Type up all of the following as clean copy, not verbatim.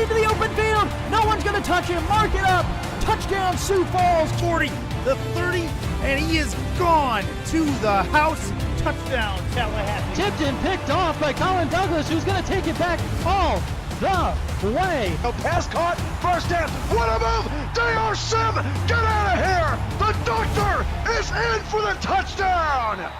into the open field. No one's going to touch him. Mark it up. Touchdown, Sioux Falls. 40, the 30, and he is gone to the house. Touchdown, Tallahassee. Tipped and picked off by Colin Douglas, who's going to take it back all the way. A pass caught, first down. What a move! J.R. Sim, get out of here! The doctor is in for the touchdown!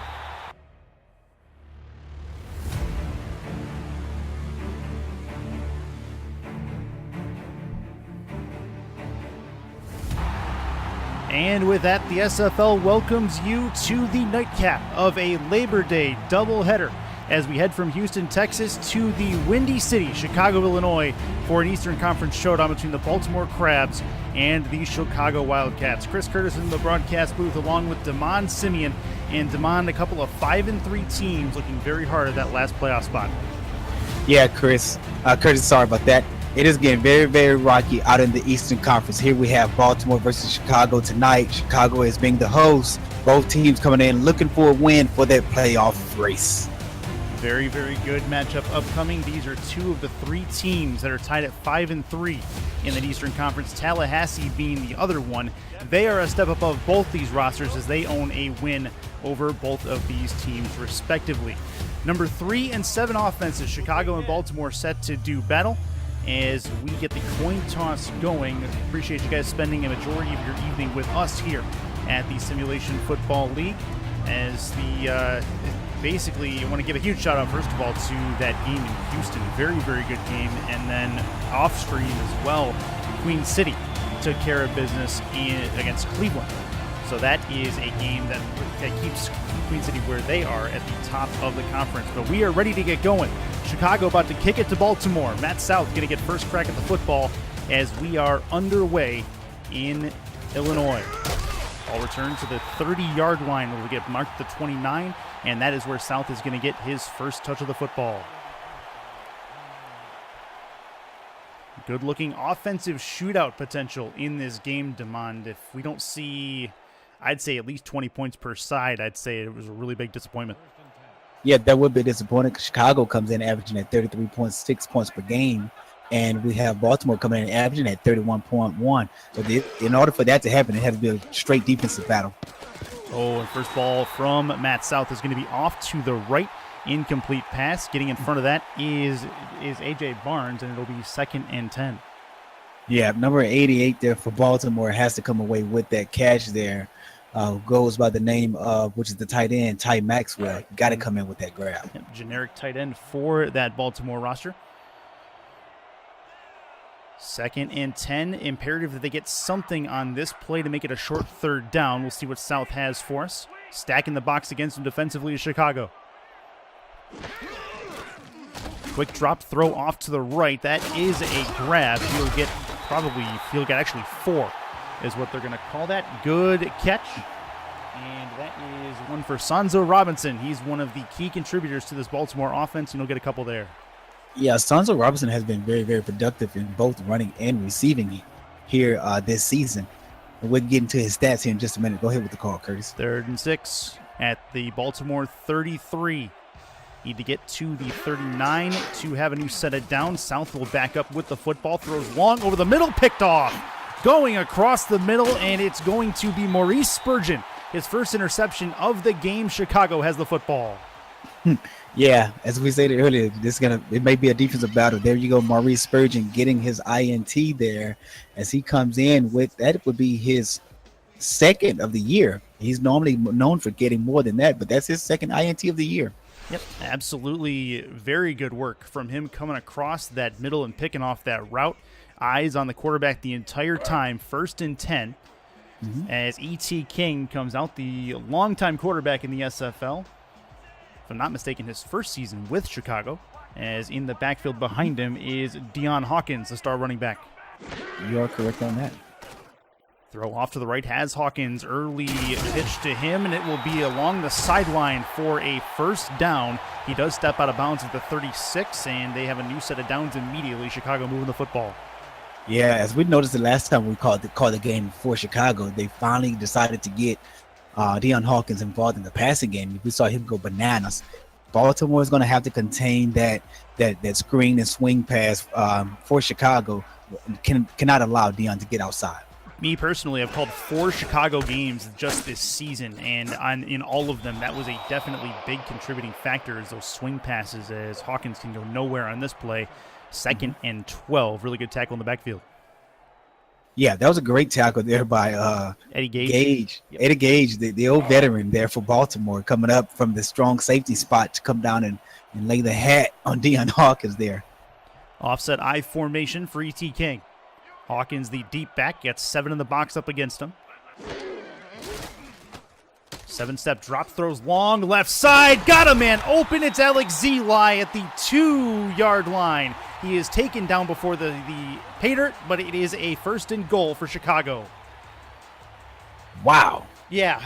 And with that, the SFL welcomes you to the nightcap of a Labor Day doubleheader as we head from Houston, Texas to the Windy City, Chicago, Illinois for an Eastern Conference showdown between the Baltimore Crabs and the Chicago Wildcats. Chris Curtis in the broadcast booth along with Demond Simien. And Demond, a couple of 5-3 teams looking very hard at that last playoff spot. Yeah, Curtis, sorry about that. It is getting very, very rocky out in the Eastern Conference. Here we have Baltimore versus Chicago tonight. Chicago is being the host. Both teams coming in looking for a win for their playoff race. Very, very good matchup upcoming. These are two of the three teams that are tied at 5-3 in the Eastern Conference. Tallahassee being the other one. They are a step above both these rosters as they own a win over both of these teams respectively. Number 3 and 7 offenses, Chicago and Baltimore set to do battle as we get the coin toss going. Appreciate you guys spending a majority of your evening with us here at the Simulation Football League. As the basically, I want to give a huge shout out first of all to that game in Houston. Very, very good game. And then off screen as well, Queen City took care of business against Cleveland. So that is a game that keeps Queen City where they are at the top of the conference. But we are ready to get going. Chicago about to kick it to Baltimore. Matt South going to get first crack at the football as we are underway in Illinois. Ball return to the 30-yard line where we get marked the 29, and that is where South is going to get his first touch of the football. Good-looking offensive shootout potential in this game, Demond. If we don't see, I'd say at least 20 points per side, I'd say it was a really big disappointment. Yeah, that would be disappointing because Chicago comes in averaging at 33.6 points per game, and we have Baltimore coming in averaging at 31.1. So in order for that to happen, it has to be a straight defensive battle. Oh, and first ball from Matt South is going to be off to the right. Incomplete pass. Getting in front of that is A.J. Barnes, and it'll be 2nd and 10. Yeah, number 88 there for Baltimore has to come away with that catch there. Goes by the name of, which is the tight end, Ty Maxwell. Got to come in with that grab. Generic tight end for that Baltimore roster. 2nd and 10. Imperative that they get something on this play to make it a short third down. We'll see what South has for us. Stacking the box against them defensively is Chicago. Quick drop throw off to the right. That is a grab. He'll get actually 4 is what they're going to call that. Good catch. And that is one for Sonzo Robinson. He's one of the key contributors to this Baltimore offense, and he'll get a couple there. Yeah, Sonzo Robinson has been very, very productive in both running and receiving here this season. And we'll get into his stats here in just a minute. Go ahead with the call, Curtis. 3rd and 6 at the Baltimore 33. Need to get to the 39 to have a new set of downs. South will back up with the football. Throws long over the middle, picked off. Going across the middle, and it's going to be Maurice Spurgeon. His first interception of the game. Chicago has the football. Yeah, as we stated earlier, it may be a defensive battle. There you go, Maurice Spurgeon getting his INT there as he comes in with that would be his 2nd of the year. He's normally known for getting more than that, but that's his 2nd INT of the year. Yep, absolutely very good work from him coming across that middle and picking off that route. Eyes on the quarterback the entire time. 1st and 10 as E.T. King comes out, the longtime quarterback in the SFL. If I'm not mistaken, his first season with Chicago, as in the backfield behind him is Deion Hawkins, the star running back. You are correct on that. Throw off to the right has Hawkins. Early pitch to him, and it will be along the sideline for a first down. He does step out of bounds at the 36, and they have a new set of downs immediately. Chicago moving the football. Yeah, as we noticed the last time we called the game for Chicago, they finally decided to get Deion Hawkins involved in the passing game. We saw him go bananas. Baltimore is going to have to contain that screen and swing pass for Chicago. Cannot allow Deion to get outside. Me personally, I've called 4 Chicago games just this season, and in all of them, that was a definitely big contributing factor is those swing passes as Hawkins can go nowhere on this play. 2nd and 12. Really good tackle in the backfield. Yeah, that was a great tackle there by Eddie Gage. Yep. Eddie Gage, the old veteran there for Baltimore, coming up from the strong safety spot to come down and lay the hat on Deion Hawkins there. Offset I formation for E.T. King. Hawkins, the deep back, gets 7 in the box up against him. 7-step drop, throws long, left side. Got a man open. It's Alex Zeli at the 2-yard line. He is taken down before the pay dirt, but it is a 1st and goal for Chicago. Wow. Yeah.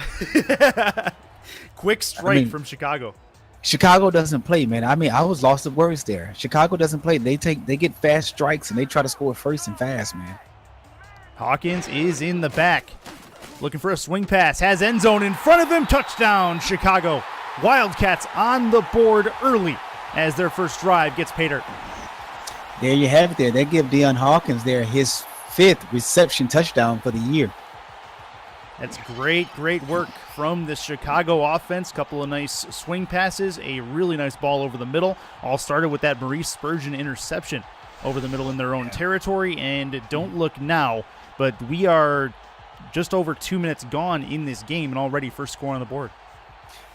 Quick strike from Chicago. Chicago doesn't play, man. I mean, I was lost of words there. Chicago doesn't play. They get fast strikes and they try to score first and fast, man. Hawkins is in the back. Looking for a swing pass. Has end zone in front of him. Touchdown, Chicago. Wildcats on the board early as their first drive gets pay dirt. There you have it there. They give Deion Hawkins there his 5th reception touchdown for the year. That's great work from the Chicago offense. Couple of nice swing passes, a really nice ball over the middle. All started with that Maurice Spurgeon interception over the middle in their own territory. And don't look now, but we are just over 2 minutes gone in this game and already first score on the board.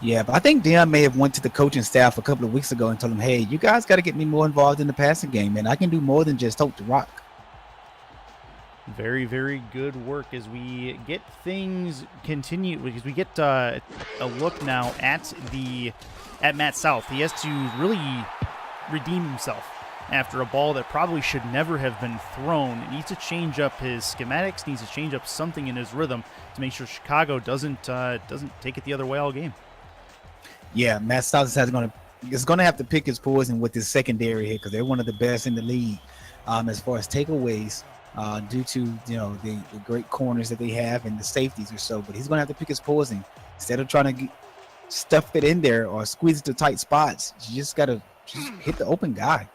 Yeah, but I think Deion may have went to the coaching staff a couple of weeks ago and told them, hey, you guys got to get me more involved in the passing game, man. I can do more than just hope to rock. Very, very good work as we get things continued, because we get a look now at Matt South. He has to really redeem himself after a ball that probably should never have been thrown. He needs to change up his schematics, needs to change up something in his rhythm to make sure Chicago doesn't take it the other way all game. Yeah, Matt South is going to have to pick his poison with his secondary here because they're one of the best in the league as far as takeaways. Due to the great corners that they have and the safeties or so, but he's going to have to pick his poison instead of trying to stuff it in there or squeeze it to tight spots. You just got to hit the open guy.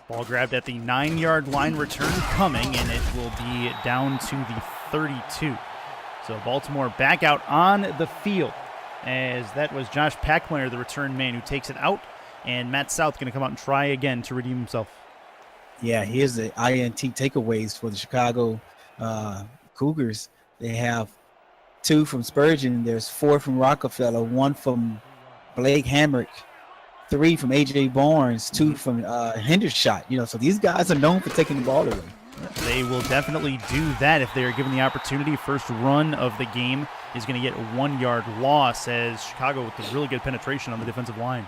Ball grabbed at the 9-yard line, return coming, and it will be down to the 32. So Baltimore back out on the field as that was Josh Packmeyer, the return man, who takes it out, and Matt South going to come out and try again to redeem himself. Yeah, here's the INT takeaways for the Chicago Cougars. They have 2 from Spurgeon. There's 4 from Rockefeller, 1 from Blake Hamrick, 3 from A.J. Barnes, 2 from Hendershot. So these guys are known for taking the ball away. They will definitely do that if they are given the opportunity. First run of the game is going to get a 1-yard loss as Chicago with a really good penetration on the defensive line.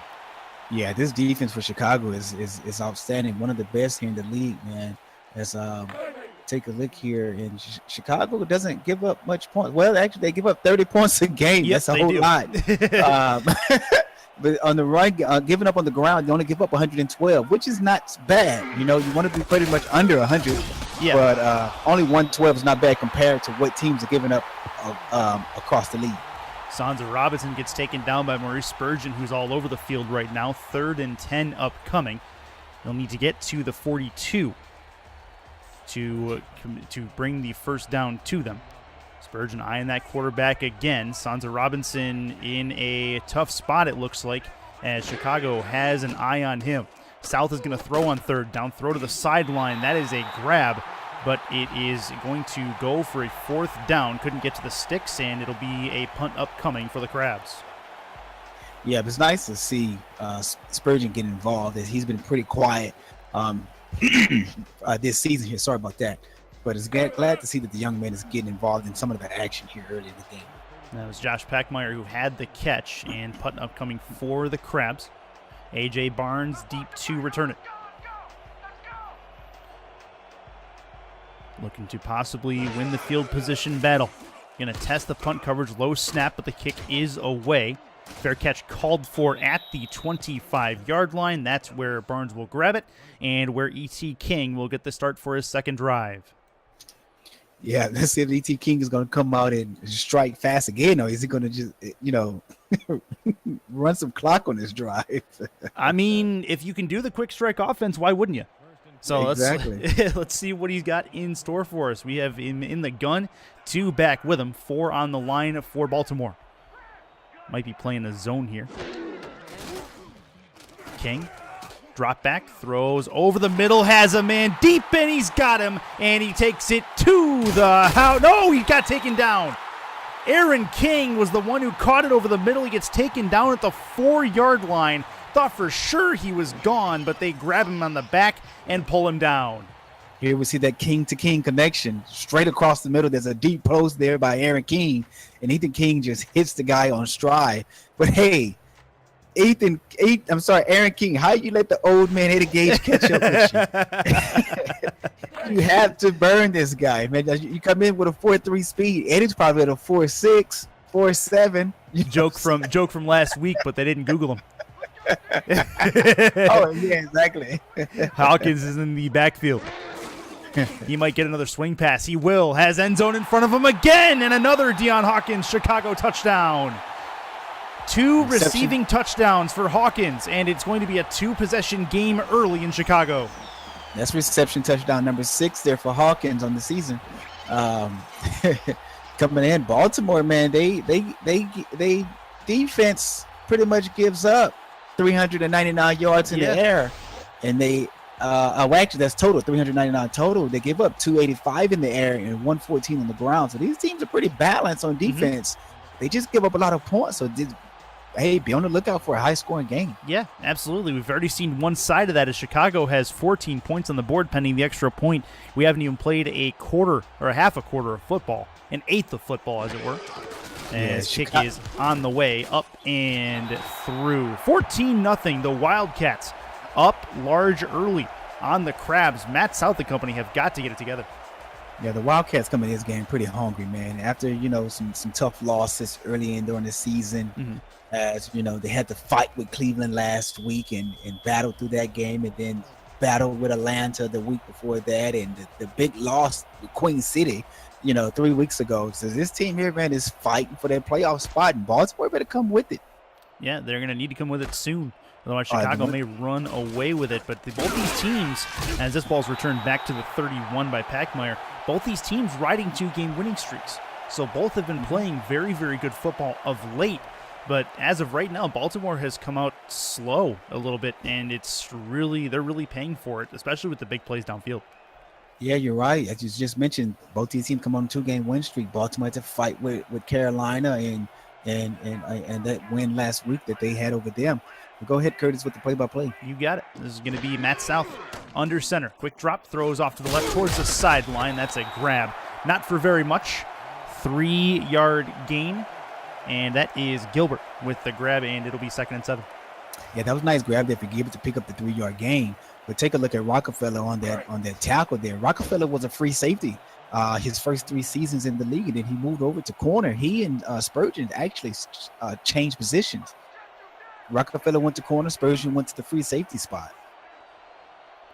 Yeah, this defense for Chicago is outstanding. One of the best here in the league, man. Let's take a look here. And Chicago doesn't give up much points. Well, actually, they give up 30 points a game. Yep, that's a whole lot. But on the right, giving up on the ground, you only give up 112, which is not bad. You want to be pretty much under 100. Yeah. But only 112 is not bad compared to what teams are giving up across the league. Sansa Robinson gets taken down by Maurice Spurgeon, who's all over the field right now. 3rd and 10 upcoming. They'll need to get to the 42 to bring the first down to them. Spurgeon eyeing that quarterback again. Sansa Robinson in a tough spot, it looks like, as Chicago has an eye on him. South is going to throw on 3rd down, throw to the sideline. That is a grab, but it is going to go for a 4th down. Couldn't get to the sticks, and it'll be a punt upcoming for the Crabs. Yeah, it's nice to see Spurgeon get involved, as he's been pretty quiet this season here. Sorry about that. But it's glad to see that the young man is getting involved in some of the action here early in the game. That was Josh Packmeyer who had the catch, and punt upcoming for the Crabs. A.J. Barnes deep to return it. Looking to possibly win the field position battle. Going to test the punt coverage, low snap, but the kick is away. Fair catch called for at the 25-yard line. That's where Barnes will grab it, and where E.T. King will get the start for his second drive. Yeah, let's see if E.T. King is going to come out and strike fast again, or is he going to just, run some clock on this drive? I mean, if you can do the quick strike offense, why wouldn't you? So exactly. let's see what he's got in store for us. We have him in the gun, 2 back with him, 4 on the line for Baltimore. Might be playing a zone here. King, drop back, throws over the middle, has a man deep, and he's got him, and he takes it to the house. No, he got taken down. Aaron King was the one who caught it over the middle. He gets taken down at the 4-yard line. Thought for sure he was gone, but they grab him on the back and pull him down. Here we see that king-to-king connection. Straight across the middle, there's a deep post there by Aaron King, and Ethan King just hits the guy on stride. But hey, Aaron King, how you let the old man Eddie Gage catch up with you? You have to burn this guy, man. You come in with a 4.3 speed. Eddie's probably at a 4.6, 4.7. Joke from last week, but they didn't Google him. Oh, yeah, exactly. Hawkins is in the backfield. He might get another swing pass. He will. Has end zone in front of him again, and another Deion Hawkins Chicago touchdown. 2 receiving touchdowns for Hawkins, and it's going to be a 2-possession game early in Chicago. That's reception touchdown number 6 there for Hawkins on the season. Coming in, Baltimore, man, they defense pretty much gives up 399 yards in the air, and they actually that's total 399 total. They give up 285 in the air and 114 on the ground. So these teams are pretty balanced on defense. They just give up a lot of points. So hey, be on the lookout for a high-scoring game. Yeah, absolutely. We've already seen one side of that as Chicago has 14 points on the board pending the extra point. We haven't even played a quarter or a half a quarter of football, an eighth of football, as it were. As kick is on the way, up and through. 14-0, the Wildcats up large early on the Crabs. Matt South and company have got to get it together. Yeah, the Wildcats come in this game pretty hungry, man. After, some tough losses early in during the season, as, they had to fight with Cleveland last week and battle through that game, and then battled with Atlanta the week before that, and the big loss with Queen City, 3 weeks ago. So this team here, man, is fighting for that playoff spot, and Baltimore better come with it. Yeah, they're going to need to come with it soon. Otherwise, Chicago may run away with it. But both these teams, as this ball's returned back to the 31 by Packmeyer, both these teams riding 2-game winning streaks. So both have been playing very, very good football of late. But as of right now, Baltimore has come out slow a little bit, and they're really paying for it, especially with the big plays downfield. Yeah, you're right. As you just mentioned, both these teams come on a 2-game win streak. Baltimore had to fight with Carolina and that win last week that they had over them. But go ahead, Curtis, with the play-by-play. You got it. This is going to be Matt South under center. Quick drop, throws off to the left towards the sideline. That's a grab. Not for very much. 3-yard gain. And that is Gilbert with the grab, and it'll be 2nd and 7. Yeah, that was a nice grab there for Gilbert to pick up the 3-yard gain. But take a look at Rockefeller on that tackle there. Rockefeller was a free safety his first 3 seasons in the league, and then he moved over to corner. He and Spurgeon actually changed positions. Rockefeller went to corner, Spurgeon went to the free safety spot.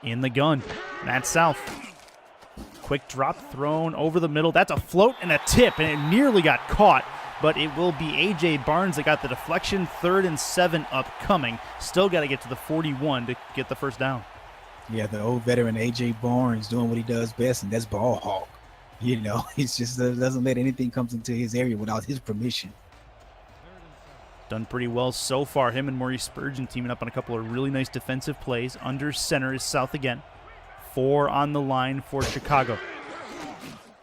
In the gun, Matt South. Quick drop thrown over the middle. That's a float and a tip, and it nearly got caught. But it will be A.J. Barnes that got the deflection. 3rd and 7 upcoming. Still got to get to the 41 to get the first down. Yeah, the old veteran A.J. Barnes doing what he does best, and that's ball hawk. He just doesn't let anything come into his area without his permission. Done pretty well so far. Him and Maurice Spurgeon teaming up on a couple of really nice defensive plays. Under center is South again. 4 on the line for Chicago.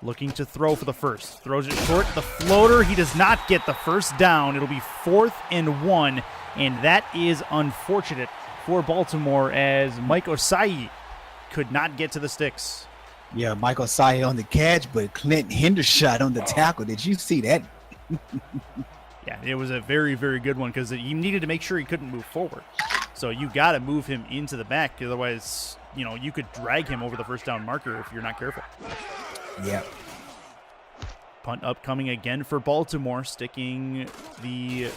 Looking to throw for the first. Throws it short. The floater. He does not get the first down. It'll be 4th and 1. And that is unfortunate for Baltimore as Mike Osai could not get to the sticks. Yeah, Mike Osai on the catch, but Clint Hendershot on the tackle. Did you see that? Yeah, it was a very, very good one because you needed to make sure he couldn't move forward. So you got to move him into the back. Otherwise, you could drag him over the first down marker if you're not careful. Yeah. Punt upcoming again for Baltimore, sticking the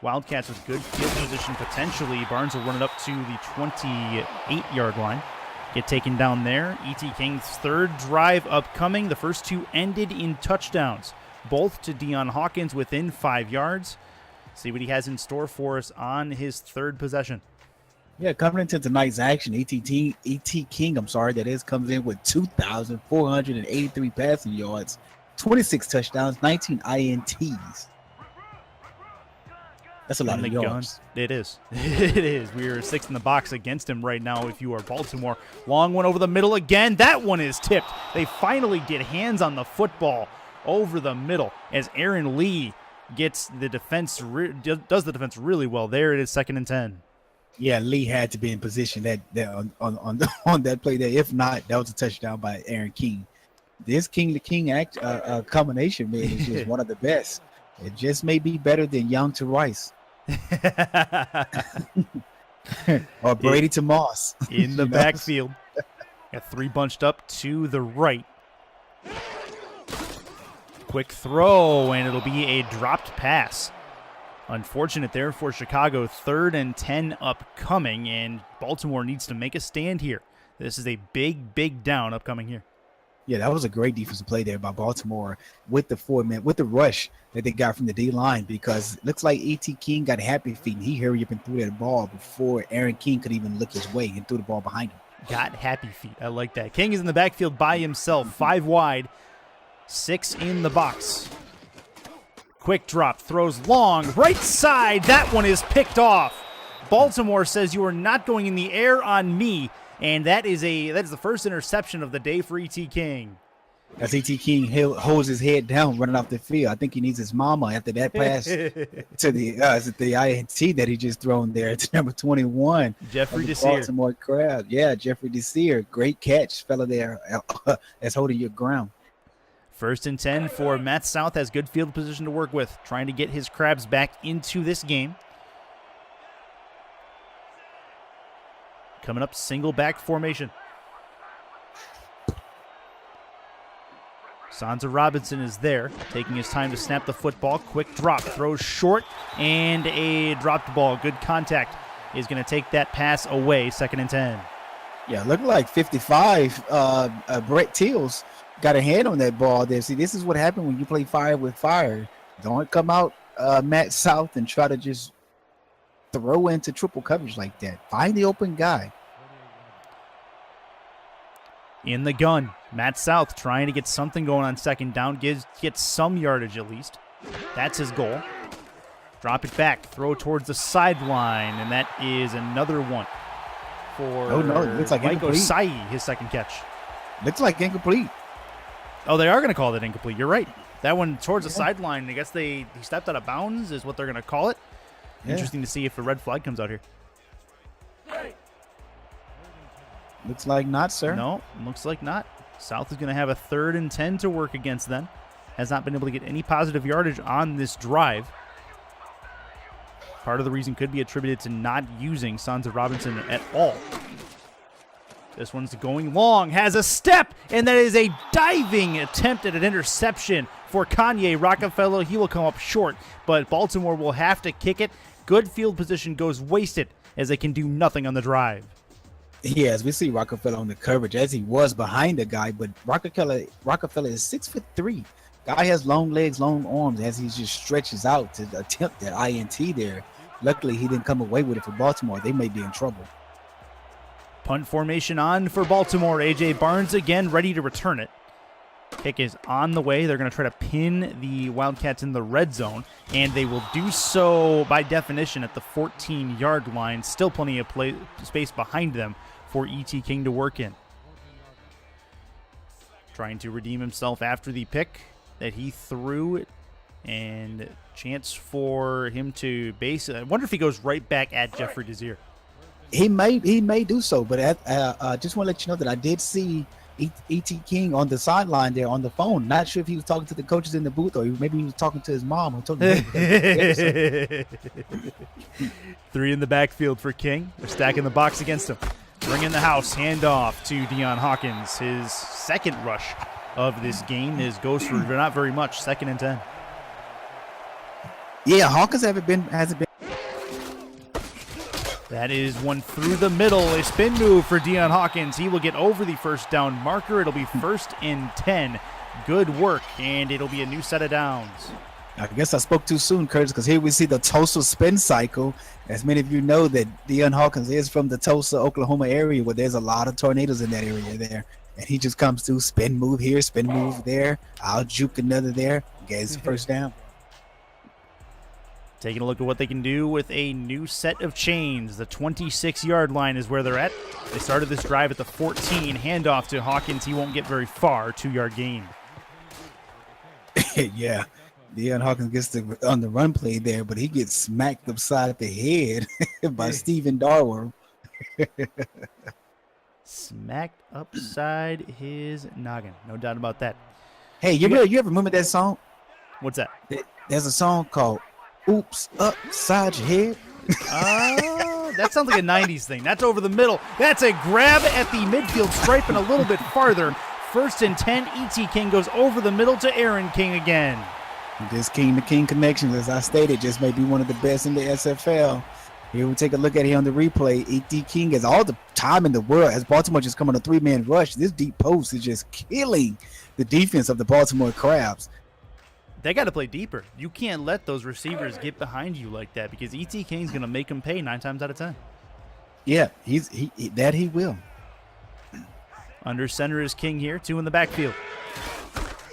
Wildcats with good field position potentially. Barnes will run it up to the 28-yard line. get taken down there. E.T. King's third drive upcoming. The first two ended in touchdowns, both to Deion Hawkins within 5 yards. See what he has in store for us on his third possession. Yeah, coming into tonight's action, E.T. King, comes in with 2,483 passing yards, 26 touchdowns, 19 INTs. That's a lot of yards. It is. It is. We are 6 in the box against him right now if you are Baltimore. Long one over the middle again. That one is tipped. They finally get hands on the football over the middle as Aaron Lee gets the defense, does the defense really well. There it is, 2nd and 10. Yeah, Lee had to be in position that on that play there. If not, that was a touchdown by Aaron King. This King to King combination, man, is just one of the best. It just may be better than Young to Rice. Or Brady to Moss. In the backfield. Got 3 bunched up to the right. Quick throw, and it'll be a dropped pass. Unfortunate there for Chicago. 3rd and 10 upcoming, and Baltimore needs to make a stand here. This is a big down upcoming here. Yeah, that was a great defensive play there by Baltimore with the rush that they got from the D-line, because it looks like E.T. King got happy feet, and he hurried up and threw that ball before Aaron King could even look his way and threw the ball behind him. Got happy feet. I like that. King is in the backfield by himself, 5 wide, 6 in the box. Quick drop, throws long, right side. That one is picked off. Baltimore says you are not going in the air on me, and that is the first interception of the day for E.T. King. As E.T. King holds his head down running off the field. I think he needs his mama after that pass to the INT that he just thrown there to number 21. Jeffrey Desir. Baltimore crowd. Yeah, Jeffrey Desir. Great catch, fella there. That's holding your ground. 1st and 10 for Matt South, has good field position to work with, trying to get his Crabs back into this game. Coming up, single back formation. Sansa Robinson is there, taking his time to snap the football. Quick drop, throws short, and a dropped ball. Good contact is going to take that pass away. 2nd and 10. Yeah, looking like 55. Brett Teals got a hand on that ball there. See, this is what happened when you play fire with fire. Don't come out Matt South and try to just throw into triple coverage like that. Find the open guy. In the gun, Matt South trying to get something going on 2nd down, gets some yardage at least. That's his goal. Drop it back, throw towards the sideline, and that is another one for it looks like Mike incomplete. Osai, his 2nd catch. Looks like incomplete. Oh, they are going to call that incomplete. You're right. That one towards the sideline, I guess he stepped out of bounds is what they're going to call it. Yeah. Interesting to see if a red flag comes out here. Looks like not, sir. No, looks like not. South is going to have a 3rd and 10 to work against them. Has not been able to get any positive yardage on this drive. Part of the reason could be attributed to not using Sansa Robinson at all. This one's going long, has a step, and that is a diving attempt at an interception for Kanye Rockefeller. He will come up short, but Baltimore will have to kick it. Good field position goes wasted as they can do nothing on the drive. Yeah, as we see Rockefeller on the coverage, as he was behind the guy, but Rockefeller is 6'3". Guy has long legs, long arms, as he just stretches out to attempt that INT there. Luckily, he didn't come away with it for Baltimore. They may be in trouble. Punt formation on for Baltimore. A.J. Barnes again ready to return it. Kick is on the way. They're going to try to pin the Wildcats in the red zone, and they will do so by definition at the 14-yard line. Still plenty of space behind them for E.T. King to work in. Trying to redeem himself after the pick that he threw, and chance for him to base. I wonder if he goes right back at Jeffrey Desir. He may do so, but I just want to let you know that I did see E.T. King on the sideline there on the phone. Not sure if he was talking to the coaches in the booth, or maybe he was talking to his mom. Or talking to 3 in the backfield for King. They're stacking the box against him. Bring in the house, handoff to Deion Hawkins. His 2nd rush of this game goes for not very much. 2nd and 10. Yeah, Hawkins hasn't been That is one through the middle. A spin move for Deion Hawkins. He will get over the first down marker. It'll be 1st and 10. Good work, and it'll be a new set of downs. I guess I spoke too soon, Curtis, because here we see the Tulsa spin cycle. As many of you know, that Deion Hawkins is from the Tulsa, Oklahoma area, where there's a lot of tornadoes in that area there. And he just comes through, spin move here, spin move there. I'll juke another there. Gets first down. Taking a look at what they can do with a new set of chains. The 26-yard line is where they're at. They started this drive at the 14. Handoff to Hawkins. He won't get very far. 2-yard gain. Yeah. Deion Hawkins gets on the run play there, but he gets smacked upside the head by Stephen Darwin. Smacked upside his noggin. No doubt about that. Hey, you ever remember that song? What's that? There's a song called Oops Upside Your Head. Oh, that sounds like a 90s thing. That's over the middle. That's a grab at the midfield stripe and a little bit farther. 1st and 10. E.T. King goes over the middle to Aaron King again. This king-to-king connection, as I stated, just may be one of the best in the SFL. Here we take a look at it on the replay. E.T. King has all the time in the world. As Baltimore just come on a 3-man rush, this deep post is just killing the defense of the Baltimore Crabs. They got to play deeper. You can't let those receivers get behind you like that because E.T. King's going to make them pay 9 times out of 10. Yeah, he will. Under center is King here, 2 in the backfield.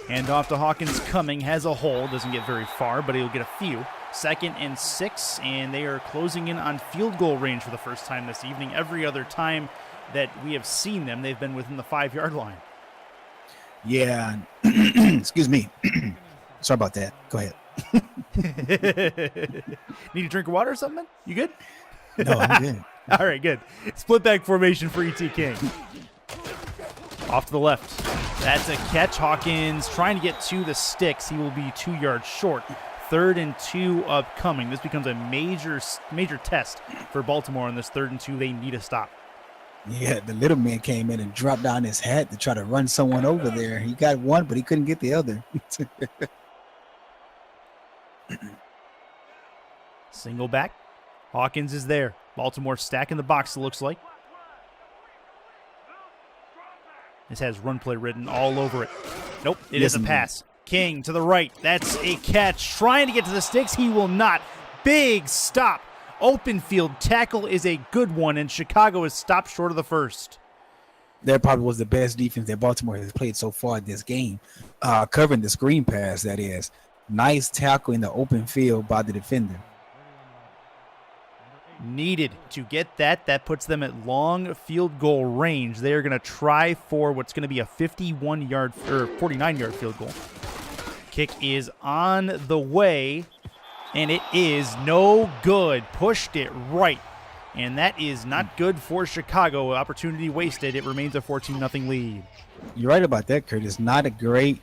Hand off to Hawkins. Coming has a hole. Doesn't get very far, but he'll get a few. 2nd and 6, and they are closing in on field goal range for the first time this evening. Every other time that we have seen them, they've been within the 5-yard line. Yeah. Excuse me. Sorry about that. Go ahead. Need a drink of water or something? You good? No, I'm good. All right, good. Split back formation for E.T. King. Off to the left. That's a catch. Hawkins trying to get to the sticks. He will be 2 yards short. 3rd and 2 upcoming. This becomes a major test for Baltimore on this 3rd and 2. They need a stop. Yeah, the little man came in and dropped down his hat to try to run someone over there. He got one, but he couldn't get the other. Single back. Hawkins is there. Baltimore stacking the box, it looks like. This has run play written all over it. Nope, it is a pass. King to the right. That's a catch. Trying to get to the sticks. He will not. Big stop. Open field tackle is a good one, and Chicago is stopped short of the first. That probably was the best defense that Baltimore has played so far this game. Covering the screen pass, that is. Nice tackle in the open field by the defender. Needed to get that. That puts them at long field goal range. They are going to try for what's going to be a 51-yard or 49-yard field goal. Kick is on the way, and it is no good. Pushed it right, and that is not good for Chicago. Opportunity wasted. It remains a 14-0 lead. You're right about that, Curtis. Not a great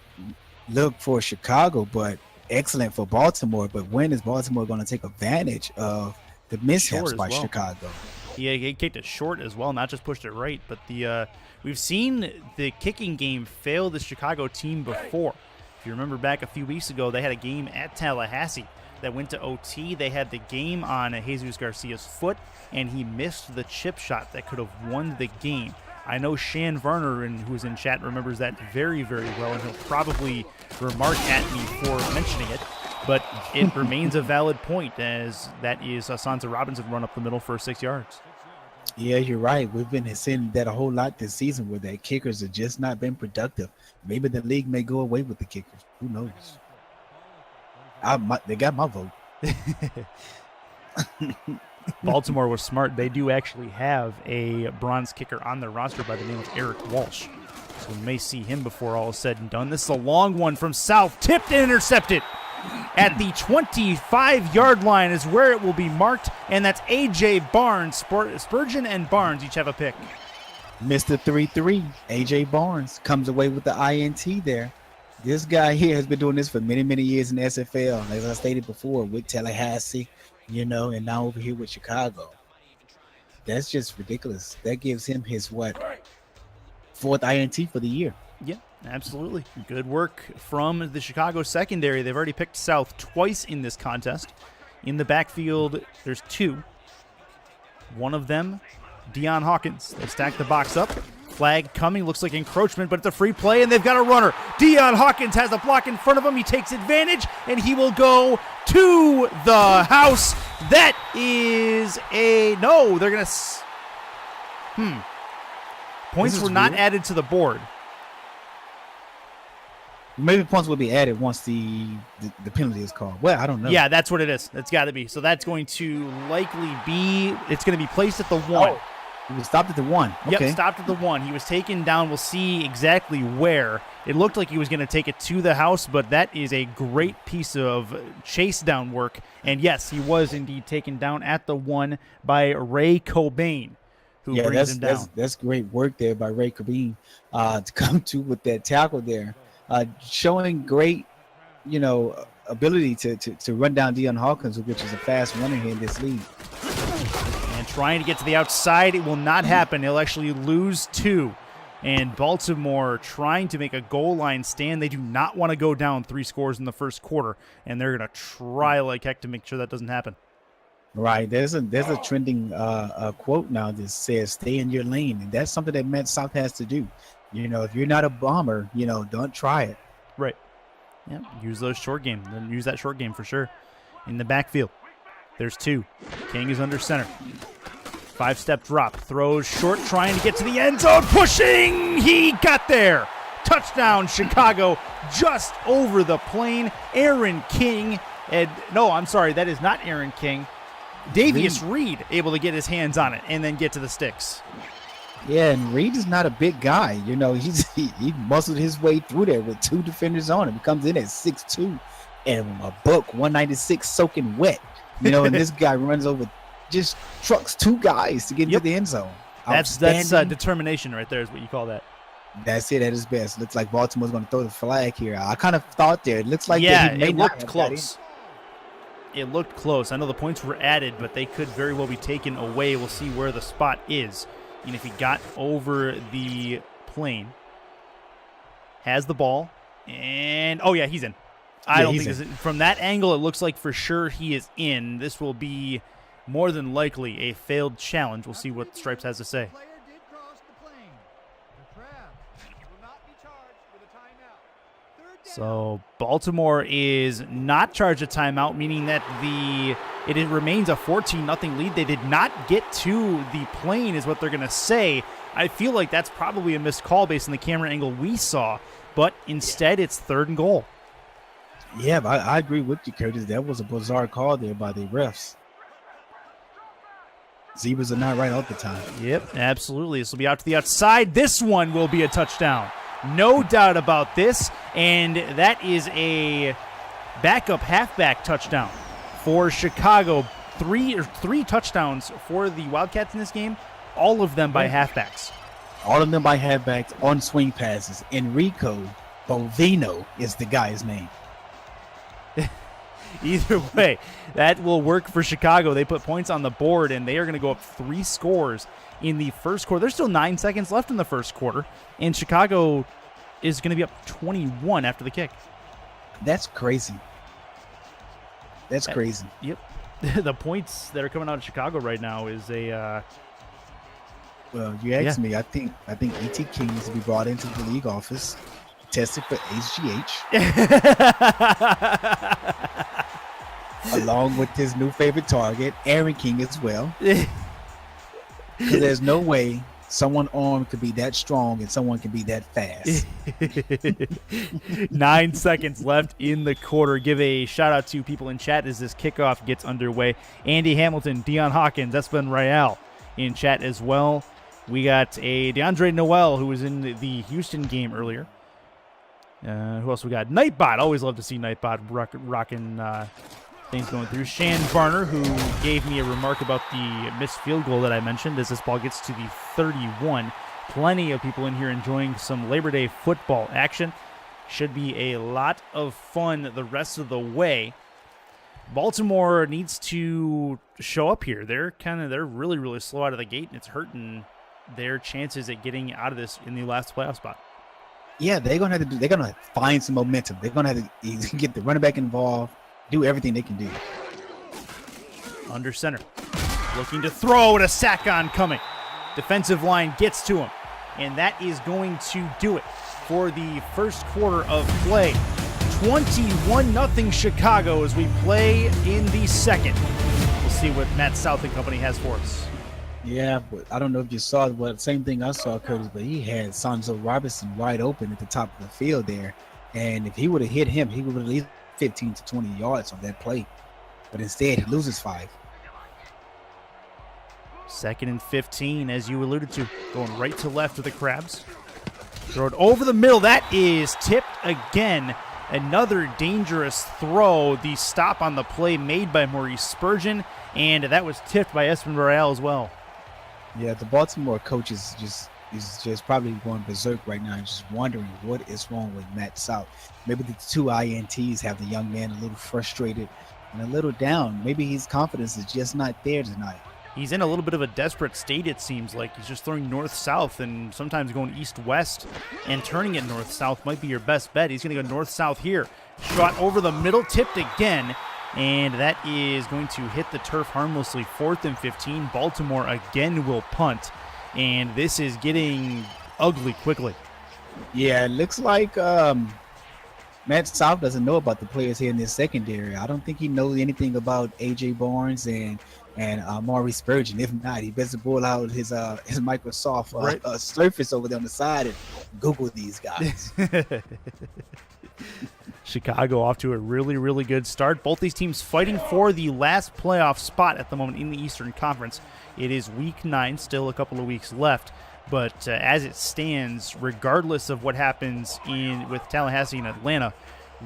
look for Chicago, but excellent for Baltimore. But when is Baltimore going to take advantage of the mishaps by Chicago? Yeah, he kicked it short as well, not just pushed it right. But we've seen the kicking game fail the Chicago team before. If you remember back a few weeks ago, they had a game at Tallahassee that went to OT. They had the game on Jesus Garcia's foot, and he missed the chip shot that could have won the game. I know Shan Varner, who's in chat, remembers that very, very well, and he'll probably remark at me for mentioning it. But it remains a valid point, as that is Asante Robinson run up the middle for 6 yards. Yeah, you're right. We've been seeing that a whole lot this season where the kickers have just not been productive. Maybe the league may go away with the kickers. Who knows? They got my vote. Baltimore was smart. They do actually have a bronze kicker on their roster by the name of Eric Walsh. So we may see him before all is said and done. This is a long one from South. Tipped and intercepted. At the 25-yard line is where it will be marked, and that's A.J. Barnes. Spurgeon and Barnes each have a pick. Mr. 3-3, A.J. Barnes, comes away with the INT there. This guy here has been doing this for many, many years in the SFL, as I stated before, with Tallahassee, and now over here with Chicago. That's just ridiculous. That gives him his, 4th INT for the year. Yeah, absolutely. Good work from the Chicago secondary. They've already picked South twice in this contest. In the backfield, there's 2. One of them, Deion Hawkins. They stack the box up. Flag coming, looks like encroachment, but it's a free play, and they've got a runner. Deion Hawkins has a block in front of him. He takes advantage, and he will go to the house. That is a no. They're going to points were not added to the board. Maybe points will be added once the penalty is called. Well, I don't know. Yeah, that's what it is. That's got to be. So that's going to likely be, it's going to be placed at the 1. Oh, he was stopped at the 1. Okay. Yep, stopped at the 1. He was taken down. We'll see exactly where. It looked like he was going to take it to the house, but that is a great piece of chase down work. And yes, he was indeed taken down at the 1 by Ray Cobain, who brings him down. That's great work there by Ray Cobain to come to with that tackle there. Showing great, ability to run down Deion Hawkins, which is a fast runner here in this league. And trying to get to the outside, it will not happen. He'll actually lose 2. And Baltimore trying to make a goal line stand. They do not want to go down 3 scores in the first quarter, and they're going to try like heck to make sure that doesn't happen. Right. There's a trending quote now that says "stay in your lane," and that's something that Met South has to do. If you're not a bomber, don't try it. Right. Yeah. Use those short game. Then use that short game for sure. In the backfield, there's 2. King is under center. 5-step drop. Throws short, trying to get to the end zone. Pushing. He got there. Touchdown, Chicago, just over the plane. Aaron King. No, I'm sorry. That is not Aaron King. Davius Reed able to get his hands on it and then get to the sticks. Yeah, and Reed is not a big guy. He muscled his way through there with 2 defenders on him. He comes in at 6'2", and a buck 196 soaking wet. And this guy runs over, just trucks 2 guys to get into the end zone. That's determination right there is what you call that. That's it at his best. Looks like Baltimore's going to throw the flag here. I kind of thought there. It looks like it looked close. It looked close. I know the points were added, but they could very well be taken away. We'll see where the spot is. And if he got over the plane, has the ball, and he's in. I don't think from that angle, it looks like for sure he is in. This will be more than likely a failed challenge. We'll see what Stripes has to say. So Baltimore is not charged a timeout, meaning that it remains a 14-0 lead. They did not get to the plane is what they're going to say. I feel like that's probably a missed call based on the camera angle we saw, but instead it's 3rd and goal. Yeah, I agree with you, Curtis. That was a bizarre call there by the refs. Zebras are not right all the time. Yep, absolutely. This will be out to the outside. This one will be a touchdown. No doubt about this, and that is a backup halfback touchdown for Chicago. Three touchdowns for the Wildcats in this game, all of them by halfbacks. All of them by halfbacks on swing passes. Enrico Bovino is the guy's name. Either way, that will work for Chicago. They put points on the board, and they are going to go up 3 scores in the first quarter. There's still 9 seconds left in the first quarter, and Chicago is going to be up 21 after the kick. That's crazy. That's crazy. Yep. The points that are coming out of Chicago right now is a... well, you asked me. I think E.T. King needs to be brought into the league office, tested for HGH. Along with his new favorite target, Aaron King as well. Because there's no way someone arm could be that strong and someone can be that fast. 9 seconds left in the quarter. Give a shout out to people in chat as this kickoff gets underway. Andy Hamilton, Deion Hawkins, Espen Royale in chat as well. We got a DeAndre Noel who was in the Houston game earlier. Who else we got? Nightbot. Always love to see Nightbot rocking things going through. Shan Varner, who gave me a remark about the missed field goal that I mentioned as this ball gets to the 31. Plenty of people in here enjoying some Labor Day football action. Should be a lot of fun the rest of the way. Baltimore needs to show up here. They're really, really slow out of the gate, and it's hurting their chances at getting out of this in the last playoff spot. Yeah, they're gonna find some momentum. They're gonna have to get the running back involved, do everything they can do. Under center. looking to throw, and a sack on coming. Defensive line gets to him, and that is going to do it for the first quarter of play. 21-0 Chicago as we play in the second. We'll see what Matt South and company has for us. Yeah, but I don't know if you saw the same thing I saw, Curtis, but he had Sonzo Robinson wide open at the top of the field there. And if he would have hit him, he would have at least 15 to 20 yards on that play. But instead, he loses 5. 2nd and 15, as you alluded to, going right to left with the Crabs. Throw it over the middle. That is tipped again. Another dangerous throw. The stop on the play made by Maurice Spurgeon, and that was tipped by Espen Royale as well. Yeah, the Baltimore coach is just probably going berserk right now and just wondering what is wrong with Matt South. Maybe the 2 INTs have the young man a little frustrated and a little down. Maybe his confidence is just not there tonight. He's in a little bit of a desperate state, it seems like. He's just throwing north-south and sometimes going east-west, and turning it north-south might be your best bet. He's going to go north-south here. Shot over the middle, tipped again, and that is going to hit the turf harmlessly. 4th and 15. Baltimore again will punt, and this is getting ugly quickly. Yeah, it looks like Matt South doesn't know about the players here in this secondary. I don't think he knows anything about A.J. Barnes and Maurice Spurgeon. If not, he better pull out his Microsoft Surface over there on the side and Google these guys. Chicago off to a really, really good start. Both these teams fighting for the last playoff spot at the moment in the Eastern Conference. It is week 9, still a couple of weeks left. But as it stands, regardless of what happens with Tallahassee and Atlanta,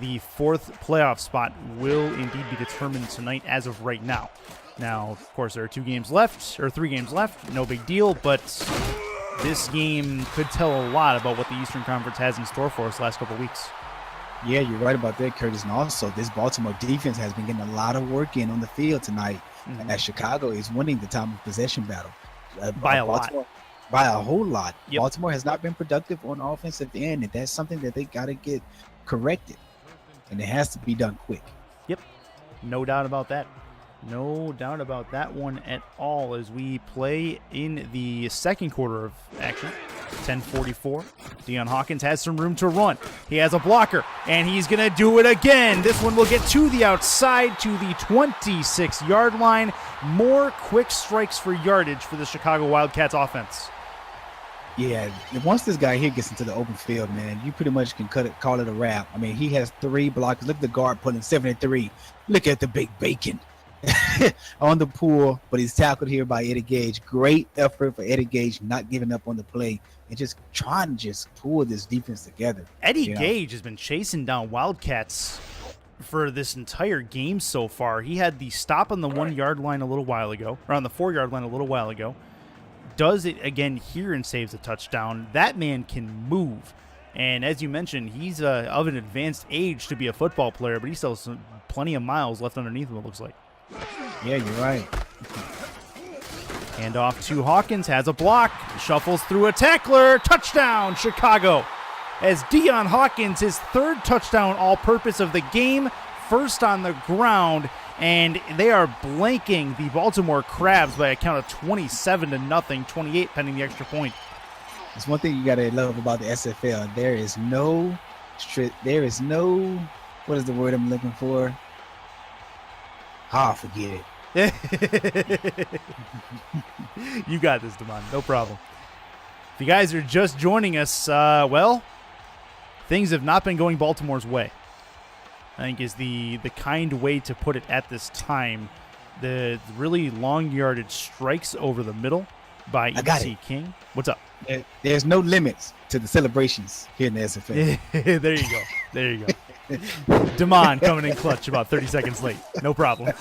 the 4th playoff spot will indeed be determined tonight as of right now. Now, of course, there are 3 games left. No big deal, but this game could tell a lot about what the Eastern Conference has in store for us the last couple of weeks. Yeah, you're right about that, Curtis. And also, this Baltimore defense has been getting a lot of work in on the field tonight. Mm-hmm. As Chicago is winning the time of possession battle. By a lot. By a whole lot. Yep. Baltimore has not been productive on offensive end, and that's something that they got to get corrected. And it has to be done quick. Yep, no doubt about that. No doubt about that one at all as we play in the second quarter of action. 10:44. Deion Hawkins has some room to run. He has a blocker, and he's going to do it again. This one will get to the outside to the 26-yard line. More quick strikes for yardage for the Chicago Wildcats offense. Yeah, once this guy here gets into the open field, man, you pretty much can call it a wrap. I mean, he has 3 blockers. Look at the guard pulling 73. Look at the big bacon on the pull, but he's tackled here by Eddie Gage. Great effort for Eddie Gage, not giving up on the play and just trying to just pull this defense together. Eddie Gage has been chasing down Wildcats for this entire game so far. He had the stop on the 1-yard line a little while ago, or on the 4-yard line a little while ago. Does it again here and saves a touchdown. That man can move. And as you mentioned, he's of an advanced age to be a football player, but he still has plenty of miles left underneath him, it looks like. Yeah, you're right. Hand off to Hawkins, has a block, shuffles through a tackler, touchdown, Chicago. As Deion Hawkins, his 3rd touchdown all-purpose of the game, first on the ground, and they are blanking the Baltimore Crabs by a count of 27-0, 28 pending the extra point. It's one thing you got to love about the SFL. There is no, what is the word I'm looking for? Forget it. You got this, Demond. No problem. If you guys are just joining us, things have not been going Baltimore's way, I think is the kind way to put it at this time. The really long yardage strikes over the middle by E.C. King. What's up? There's no limits to the celebrations here in the SFL. There you go. Demond coming in clutch about 30 seconds late. No problem.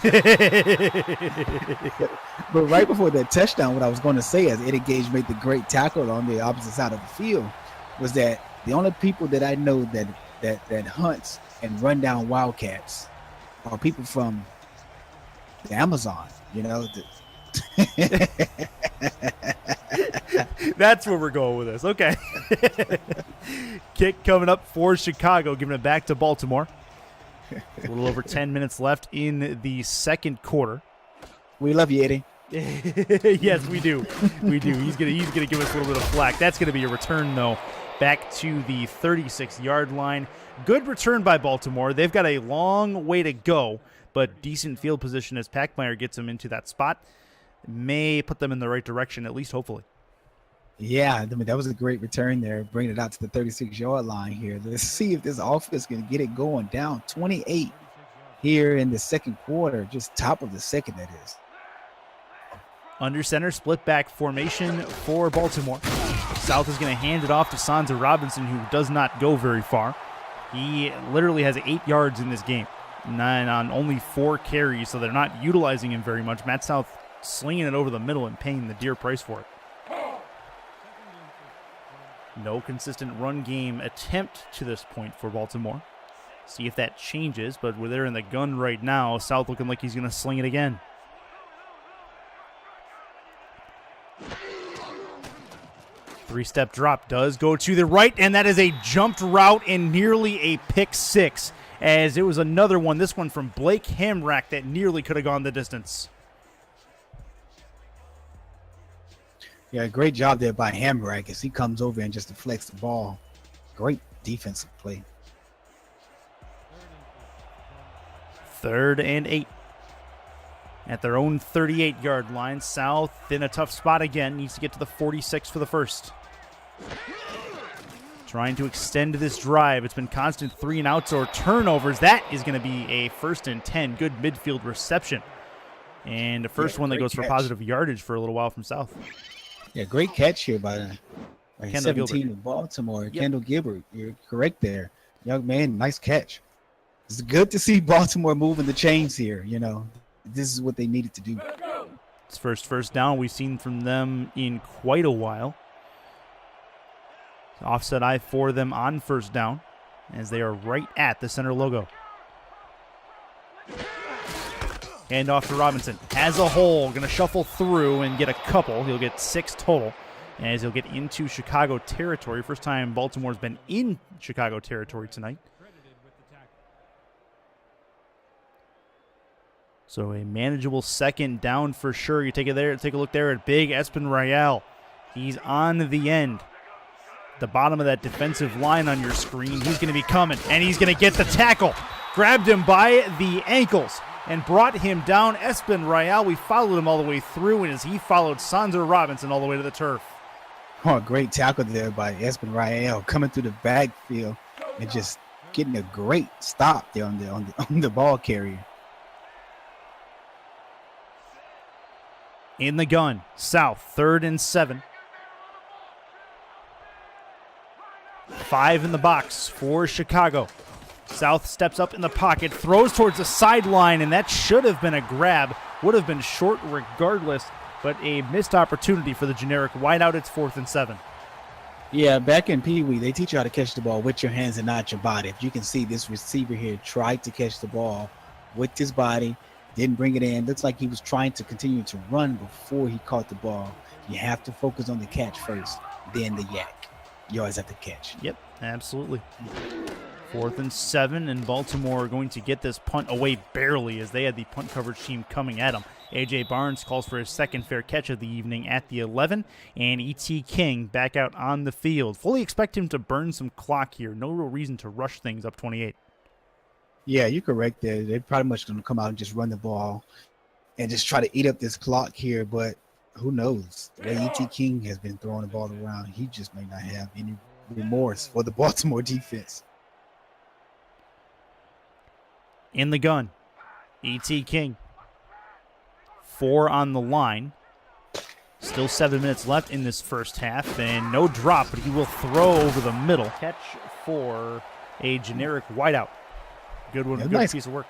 But right before that touchdown, what I was going to say as Eddie Gage made the great tackle on the opposite side of the field was that the only people that I know that hunts and run down Wildcats are people from the Amazon, That's where we're going with this. Okay. Kick coming up for Chicago, giving it back to Baltimore. A little over 10 minutes left in the second quarter. We love you, Eddie. Yes, we do. We do. He's gonna give us a little bit of flack. That's gonna be a return though, back to the 36-yard line. Good return by Baltimore. They've got a long way to go, but decent field position as Packmeyer gets them into that spot. May put them in the right direction, at least hopefully. Yeah, I mean, that was a great return there, bringing it out to the 36-yard line here. Let's see if this offense can get it going. Down 28 here in the second quarter, just top of the second, that is. Under center, split back formation for Baltimore. South is going to hand it off to Sansa Robinson, who does not go very far. He literally has 8 yards in this game, 9 on only 4 carries, so they're not utilizing him very much. Matt South slinging it over the middle and paying the dear price for it. No consistent run game attempt to this point for Baltimore. See if that changes, but they're in the gun right now. South looking like he's going to sling it again. Three-step drop does go to the right, and that is a jumped route and nearly a pick six, as it was another one, this one from Blake Hamrack, that nearly could have gone the distance. Yeah, great job there by Hamrack as he comes over and just deflects the ball. Great defensive play. 3rd and 8. At their own 38-yard line. South in a tough spot again. Needs to get to the 46 for the first. Trying to extend this drive. It's been constant 3-and-outs or turnovers. That is going to be a 1st and 10. Good midfield reception. And the first one that goes for positive yardage for a little while from South. Yeah, great catch here by Kendall 17 Gilbert. of Baltimore. Yep. Kendall Gilbert, you're correct there. Young man, nice catch. It's good to see Baltimore moving the chains here. You know, this is what they needed to do. It's first down we've seen from them in quite a while. Offset eye for them on first down as they are right at the center logo. Hand off to Robinson. Has a hole. Going to shuffle through and get a couple. He'll get 6 total as he'll get into Chicago territory. First time Baltimore's been in Chicago territory tonight. So a manageable second down for sure. You take a look there at big Espen Royale. He's on the end. The bottom of that defensive line on your screen. He's going to be coming, and he's going to get the tackle. Grabbed him by the ankles and brought him down. Espen Royale, we followed him all the way through, and as he followed Sansa Robinson all the way to the turf. Oh, great tackle there by Espen Royale, coming through the backfield and just getting a great stop there on the ball carrier. In the gun, South, 3rd and 7. 5 in the box for Chicago. South steps up in the pocket, throws towards the sideline, and that should have been a grab. Would have been short regardless, but a missed opportunity for the generic wideout. It's 4th and 7. Yeah, back in Pee Wee, they teach you how to catch the ball with your hands and not your body. If you can see, this receiver here tried to catch the ball with his body, didn't bring it in. Looks like he was trying to continue to run before he caught the ball. You have to focus on the catch first, then the yak. You always have to catch. Yep, absolutely. 4th and 7, and Baltimore are going to get this punt away barely as they had the punt coverage team coming at them. A.J. Barnes calls for his second fair catch of the evening at the 11, and E.T. King back out on the field. Fully expect him to burn some clock here. No real reason to rush things up 28. Yeah, you're correct there. They're probably much going to come out and just run the ball and just try to eat up this clock here, but who knows? The way E.T. King has been throwing the ball around, he just may not have any remorse for the Baltimore defense. In the gun, E.T. King. 4 on the line. Still 7 minutes left in this first half, and no drop, but he will throw over the middle. Catch for a generic wideout. Good one, Yeah, good nice. piece of work.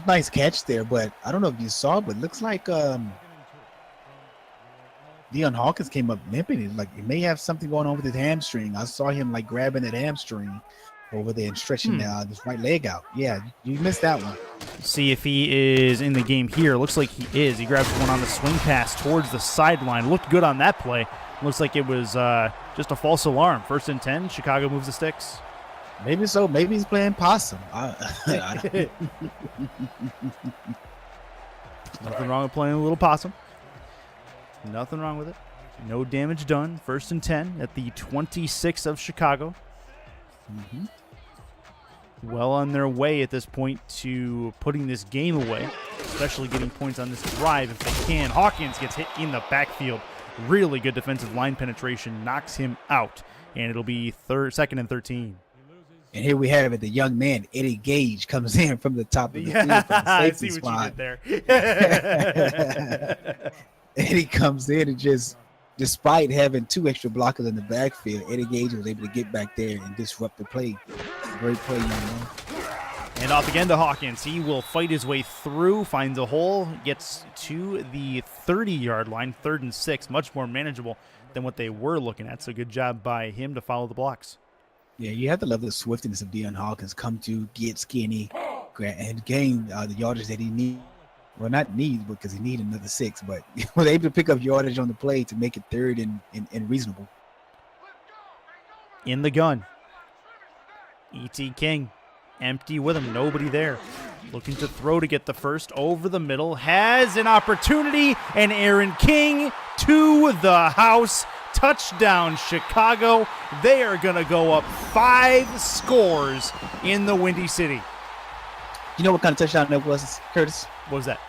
Nice catch there, but I don't know if you saw, but it looks like Deion Hawkins came up limping. Like, he may have something going on with his hamstring. I saw him like grabbing that hamstring over there and stretching his right leg out. Yeah, you missed that one. See if he is in the game here. Looks like he is. He grabs one on the swing pass towards the sideline. Looked good on that play. Looks like it was just a false alarm. 1st and 10. Chicago moves the sticks. Maybe so. Maybe he's playing possum. Nothing wrong with playing a little possum. Nothing wrong with it. No damage done. 1st and 10 at the 26 of Chicago. Mm-hmm. Well on their way at this point to putting this game away, especially getting points on this drive if they can. Hawkins gets hit in the backfield. Really good defensive line penetration, knocks him out, and it'll be 2nd and 13. And here we have it. The young man, Eddie Gage, comes in from the top of the field. From the I safety see what spot. you did there. Eddie comes in and just, despite having 2 extra blockers in the backfield, Eddie Gage was able to get back there and disrupt the play. Great play, young man. And off again to Hawkins. He will fight his way through, finds a hole, gets to the 30-yard line, 3rd and 6, much more manageable than what they were looking at. So good job by him to follow the blocks. Yeah, you have to love the swiftness of Deion Hawkins. Come to, get skinny, and gain the yardage that he needs. Well, not needs because he needs another 6, but he was able to pick up yardage on the play to make it 3rd and reasonable. In the gun. E.T. King. Empty with him. Nobody there. Looking to throw to get the first over the middle. Has an opportunity. And Aaron King to the house. Touchdown, Chicago. They are going to go up 5 scores in the Windy City. You know what kind of touchdown that was, Curtis? What was that?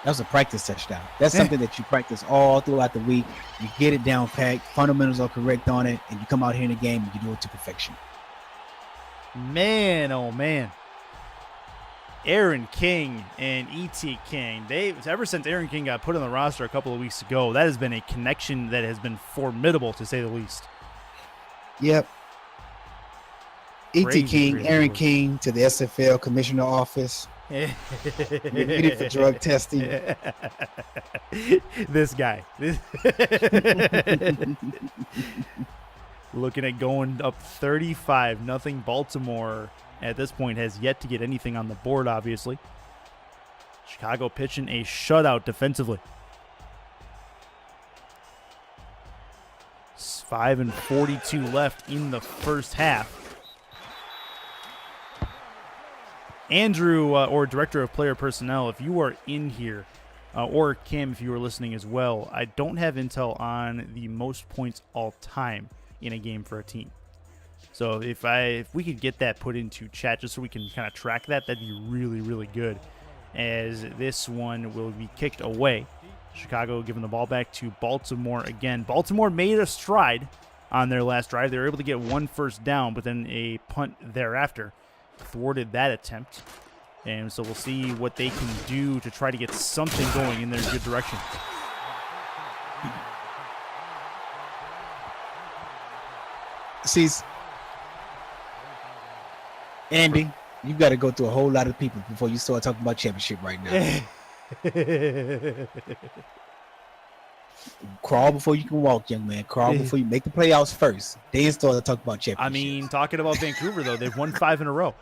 That was a practice touchdown. That's something that you practice all throughout the week. You get it down packed. Fundamentals are correct on it. And you come out here in the game and you do it to perfection. Man, oh man. Aaron King and E.T. King, ever since Aaron King got put on the roster a couple of weeks ago, that has been a connection that has been formidable, to say the least. Yep. E.T. Crazy, King, crazy Aaron work. King to the SFL commissioner office. Needed for drug testing. This guy. Looking at going up 35-0. Baltimore at this point has yet to get anything on the board, obviously. Chicago pitching a shutout defensively. 5:42 left in the first half. Andrew, or Director of Player Personnel, if you are in here, or Kim, if you are listening as well, I don't have intel on the most points all time in a game for a team. So if we could get that put into chat just so we can kind of track that, that'd be really, really good. As this one will be kicked away. Chicago giving the ball back to Baltimore again. Baltimore made a stride on their last drive. They were able to get 1 first down, but then a punt thereafter thwarted that attempt. And so we'll see what they can do to try to get something going in their good direction. See, Andy, you got to go through a whole lot of people before you start talking about championship right now. Crawl before you can walk, young man. Crawl before you make the playoffs first. Then start talking about championship. I mean, talking about Vancouver, though, they've won 5 in a row.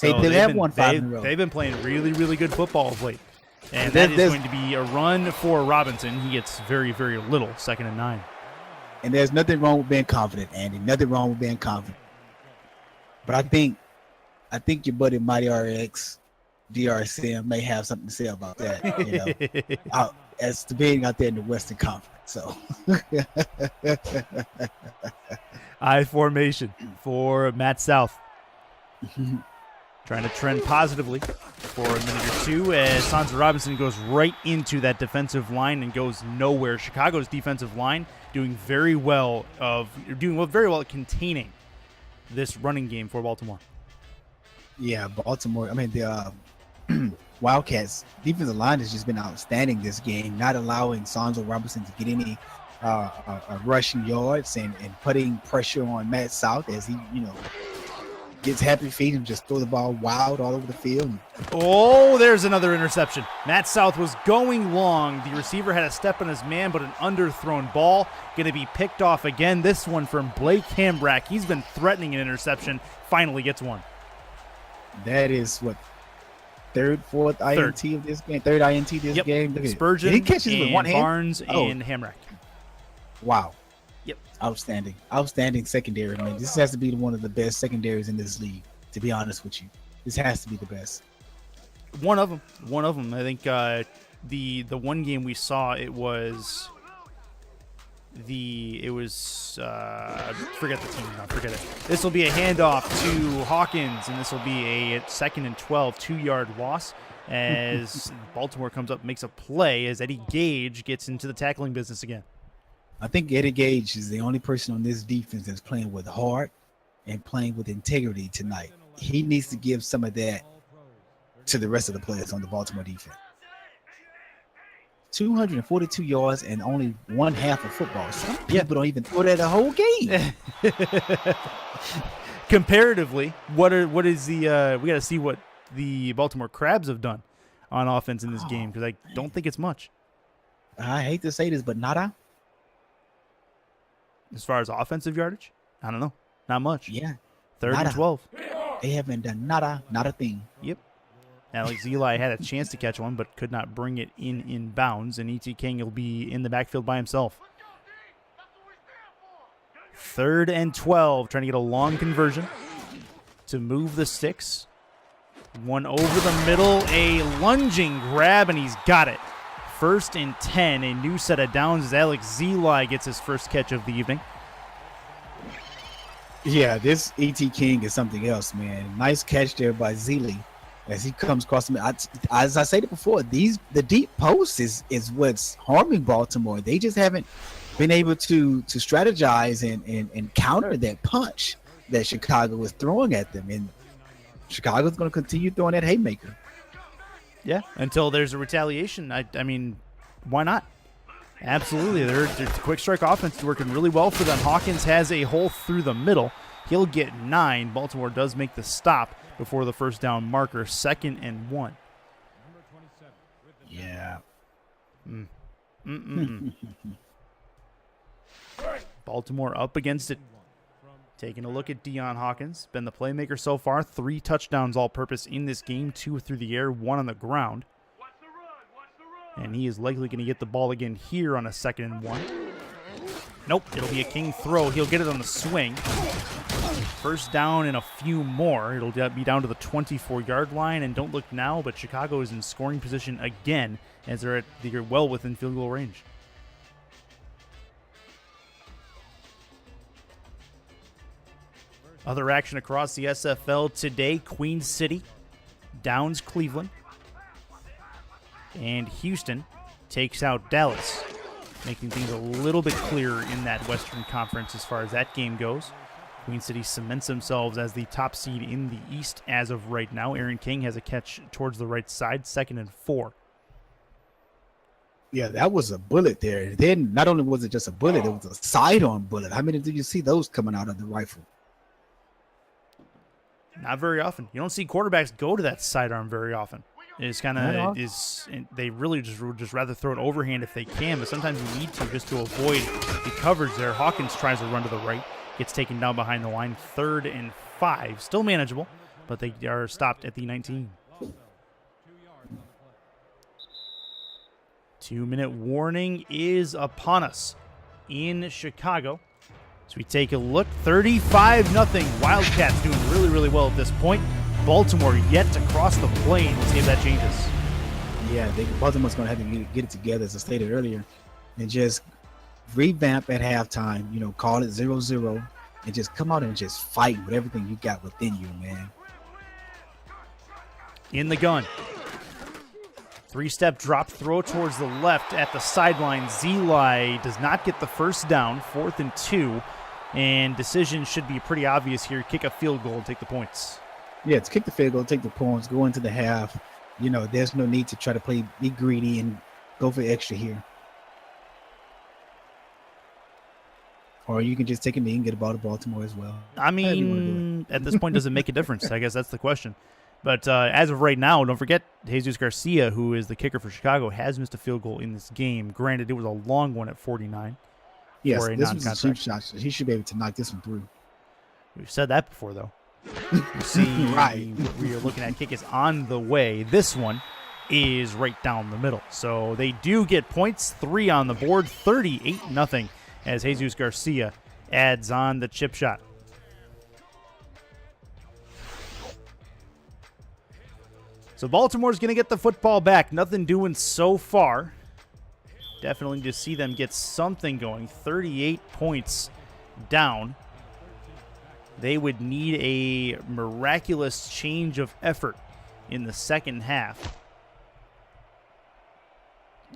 They have won 5 in a row. They've been playing really, really good football of late. And that is going to be a run for Robinson. He gets very, very little, 2nd and 9. And there's nothing wrong with being confident, Andy. Nothing wrong with being confident. But I think your buddy Mighty RX, DRCM, may have something to say about that. You know, as to being out there in the Western Conference. So, I formation for Matt South. Trying to trend positively for a minute or two as Sansa Robinson goes right into that defensive line and goes nowhere. Chicago's defensive line doing very well at containing this running game for Baltimore. Yeah, Baltimore. I mean, the Wildcats defensive line has just been outstanding this game, not allowing Sansa Robinson to get any rushing yards and putting pressure on Matt South as he, gets happy feet and just throw the ball wild all over the field. Oh, there's another interception. Matt South was going long. The receiver had a step on his man, but an underthrown ball. Going to be picked off again. This one from Blake Hambrack. He's been threatening an interception. Finally gets one. That is what, fourth INT of this game? Third INT this game? Look at Spurgeon, he catches and with one hand? Barnes, and Hambrack. Wow. Yep. Outstanding secondary, man. This has to be one of the best secondaries in this league, to be honest with you. This has to be the best. One of them. I think the one game we saw, it was It was forget the team now, forget it. This will be a handoff to Hawkins, and this will be a 2nd and 12, 2-yard loss as Baltimore comes up and makes a play as Eddie Gage gets into the tackling business again. I think Eddie Gage is the only person on this defense that's playing with heart and playing with integrity tonight. He needs to give some of that to the rest of the players on the Baltimore defense. 242 yards and only one half of football. Some people don't even throw that a whole game. Comparatively, what is the we got to see what the Baltimore Crabs have done on offense in this game, because I don't think it's much. I hate to say this, but nada. As far as offensive yardage, I don't know. Not much. Yeah. 3rd nada. and 12. They haven't done nada, not a thing. Yep. Alex Eli had a chance to catch one, but could not bring it in bounds, and E.T. King will be in the backfield by himself. 3rd and 12, trying to get a long conversion to move the sticks. One over the middle, a lunging grab, and he's got it. 1st and 10, a new set of downs as Alex Eli gets his first catch of the evening. Yeah, this E.T. King is something else, man. Nice catch there by Zealy as he comes across the. As I said before, the deep post is what's harming Baltimore. They just haven't been able to strategize and counter that punch that Chicago is throwing at them, and Chicago's going to continue throwing that haymaker. Yeah, until there's a retaliation. I mean, why not? Absolutely. Their quick strike offense is working really well for them. Hawkins has a hole through the middle. He'll get 9. Baltimore does make the stop before the first down marker, 2nd and 1. Yeah. Baltimore up against it. Taking a look at Deion Hawkins. Been the playmaker so far. 3 touchdowns all-purpose in this game. 2 through the air, 1 on the ground. And he is likely going to get the ball again here on a 2nd and 1. Nope, it'll be a King throw. He'll get it on the swing. First down and a few more. It'll be down to the 24-yard line. And don't look now, but Chicago is in scoring position again as they're well within field goal range. Other action across the SFL today. Queen City downs Cleveland. And Houston takes out Dallas, making things a little bit clearer in that Western Conference as far as that game goes. Queen City cements themselves as the top seed in the East as of right now. Aaron King has a catch towards the right side, 2nd and 4. Yeah, that was a bullet there. Then not only was it just a bullet, it was a sidearm bullet. How many do you see those coming out of the rifle? Not very often. You don't see quarterbacks go to that sidearm very often. It's kind of they really just rather throw it overhand if they can, but sometimes you need to just to avoid the coverage there. Hawkins tries to run to the right, gets taken down behind the line. 3rd and 5, still manageable, but they are stopped at the 19. 2-minute warning is upon us in Chicago. So we take a look, 35-0. Wildcats doing really, really well at this point. Baltimore yet to cross the plane. We'll see if that changes. Yeah, Baltimore's going to have to get it together, as I stated earlier, and just revamp at halftime, call it 0-0, and just come out and just fight with everything you got within you, man. In the gun. 3-step drop throw towards the left at the sideline. Zeli does not get the first down, 4th and 2, and decision should be pretty obvious here. Kick a field goal and take the points. Yeah, it's kick the field goal, take the points, go into the half. There's no need to try to be greedy and go for extra here. Or you can just take a knee and get a ball to Baltimore as well. I mean, at this point, does it make a difference? I guess that's the question. But as of right now, don't forget, Jesus Garcia, who is the kicker for Chicago, has missed a field goal in this game. Granted, it was a long one at 49. Yes, this was a cheap shot. So he should be able to knock this one through. We've said that before, though. You see, right. We are looking at kick is on the way. This one is right down the middle. So they do get points, 3 on the board, 38-0 as Jesus Garcia adds on the chip shot. So Baltimore's going to get the football back. Nothing doing so far. Definitely need to see them get something going. 38 points down. They would need a miraculous change of effort in the second half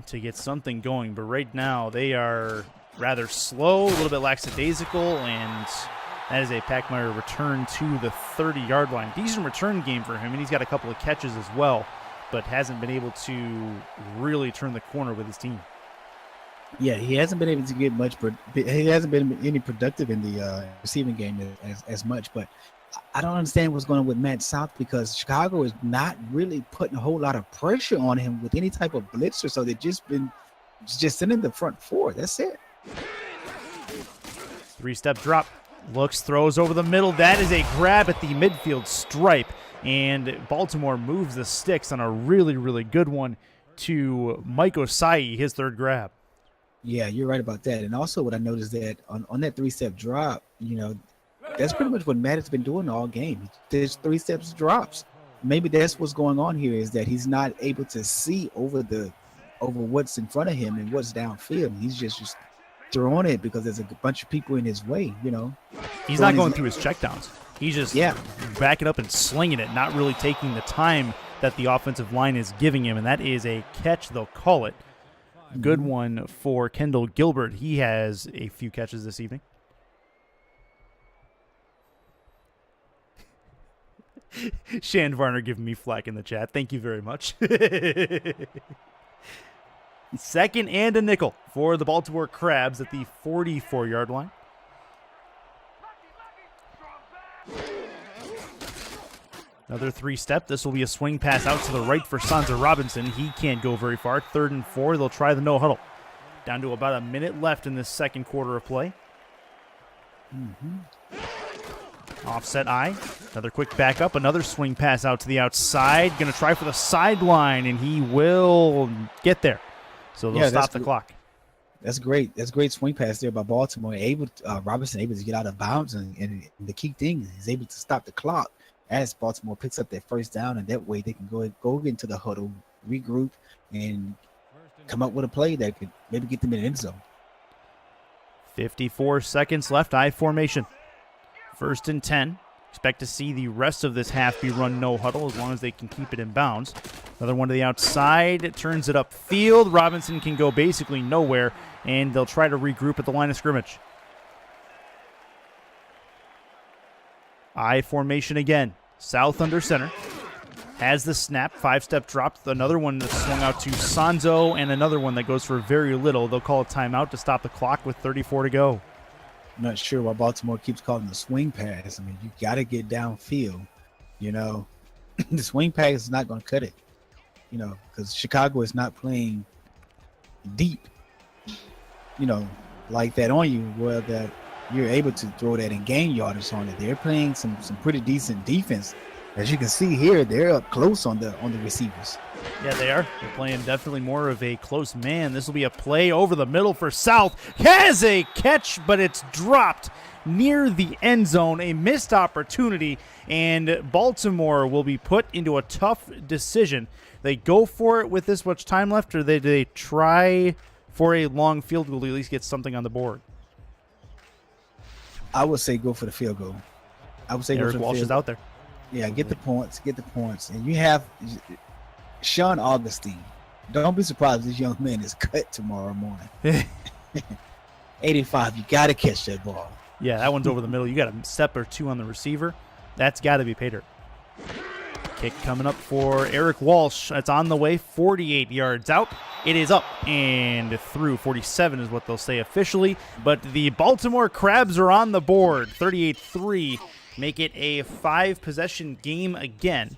to get something going. But right now, they are rather slow, a little bit lackadaisical, and that is a Packmeyer return to the 30-yard line. Decent return game for him, and he's got a couple of catches as well, but hasn't been able to really turn the corner with his team. Yeah, he hasn't been able to get much, but he hasn't been any productive in the receiving game as much. But I don't understand what's going on with Matt South, because Chicago is not really putting a whole lot of pressure on him with any type of blitzer. So they've just sending the front four. That's it. 3-step drop. Looks, throws over the middle. That is a grab at the midfield stripe. And Baltimore moves the sticks on a really, really good one to Mike Osai, his third grab. Yeah, you're right about that. And also what I noticed that on that 3-step drop, that's pretty much what Matt has been doing all game. There's 3 steps drops. Maybe that's what's going on here, is that he's not able to see over what's in front of him and what's downfield. He's just throwing it because there's a bunch of people in his way, He's not going through his checkdowns. He's just backing up and slinging it, not really taking the time that the offensive line is giving him, and that is a catch, they'll call it. Good one for Kendall Gilbert. He has a few catches this evening. Shan Varner giving me flack in the chat. Thank you very much. Second and a nickel for the Baltimore Crabs at the 44-yard line. Another 3-step. This will be a swing pass out to the right for Sansa Robinson. He can't go very far. 3rd and 4. They'll try the no huddle. Down to about a minute left in this second quarter of play. Offset I. Another quick backup. Another swing pass out to the outside. Going to try for the sideline, and he will get there. So they'll stop the clock. That's great. That's a great swing pass there by Baltimore. Robinson able to get out of bounds, and the key thing is able to stop the clock as Baltimore picks up that first down, and that way they can go into the huddle, regroup, and come up with a play that could maybe get them in the end zone. 54 seconds left. I formation. 1st and 10. Expect to see the rest of this half be run no huddle as long as they can keep it in bounds. Another one to the outside. It turns it upfield. Robinson can go basically nowhere, and they'll try to regroup at the line of scrimmage. I formation again. South under center. Has the snap. 5-step drop. Another one that's swung out to Sanzo, and another one that goes for very little. They'll call a timeout to stop the clock with 34 to go. I'm not sure why Baltimore keeps calling the swing pass. I mean, you got to get downfield. The swing pass is not going to cut it, because Chicago is not playing deep, like that on you, where that you're able to throw that and gain yardage on it. They're playing some pretty decent defense. As you can see here, they're up close on the receivers. Yeah, they are. They're playing definitely more of a close man. This will be a play over the middle for South. Has a catch, but it's dropped near the end zone. A missed opportunity, and Baltimore will be put into a tough decision. They go for it with this much time left, or they try for a long field goal to at least get something on the board? I would say go for the field goal. I would say Eric Walsh is out there. Yeah, get the points. And you have Sean Augustine. Don't be surprised if this young man is cut tomorrow morning. 85, you got to catch that ball. Yeah, that one's over the middle. You got a step or two on the receiver. That's got to be pay dirt. Kick coming up for Eric Walsh. It's on the way, 48 yards out. It is up and through. 47 is what they'll say officially. But the Baltimore Crabs are on the board. 38-3. Make it a 5-possession game again,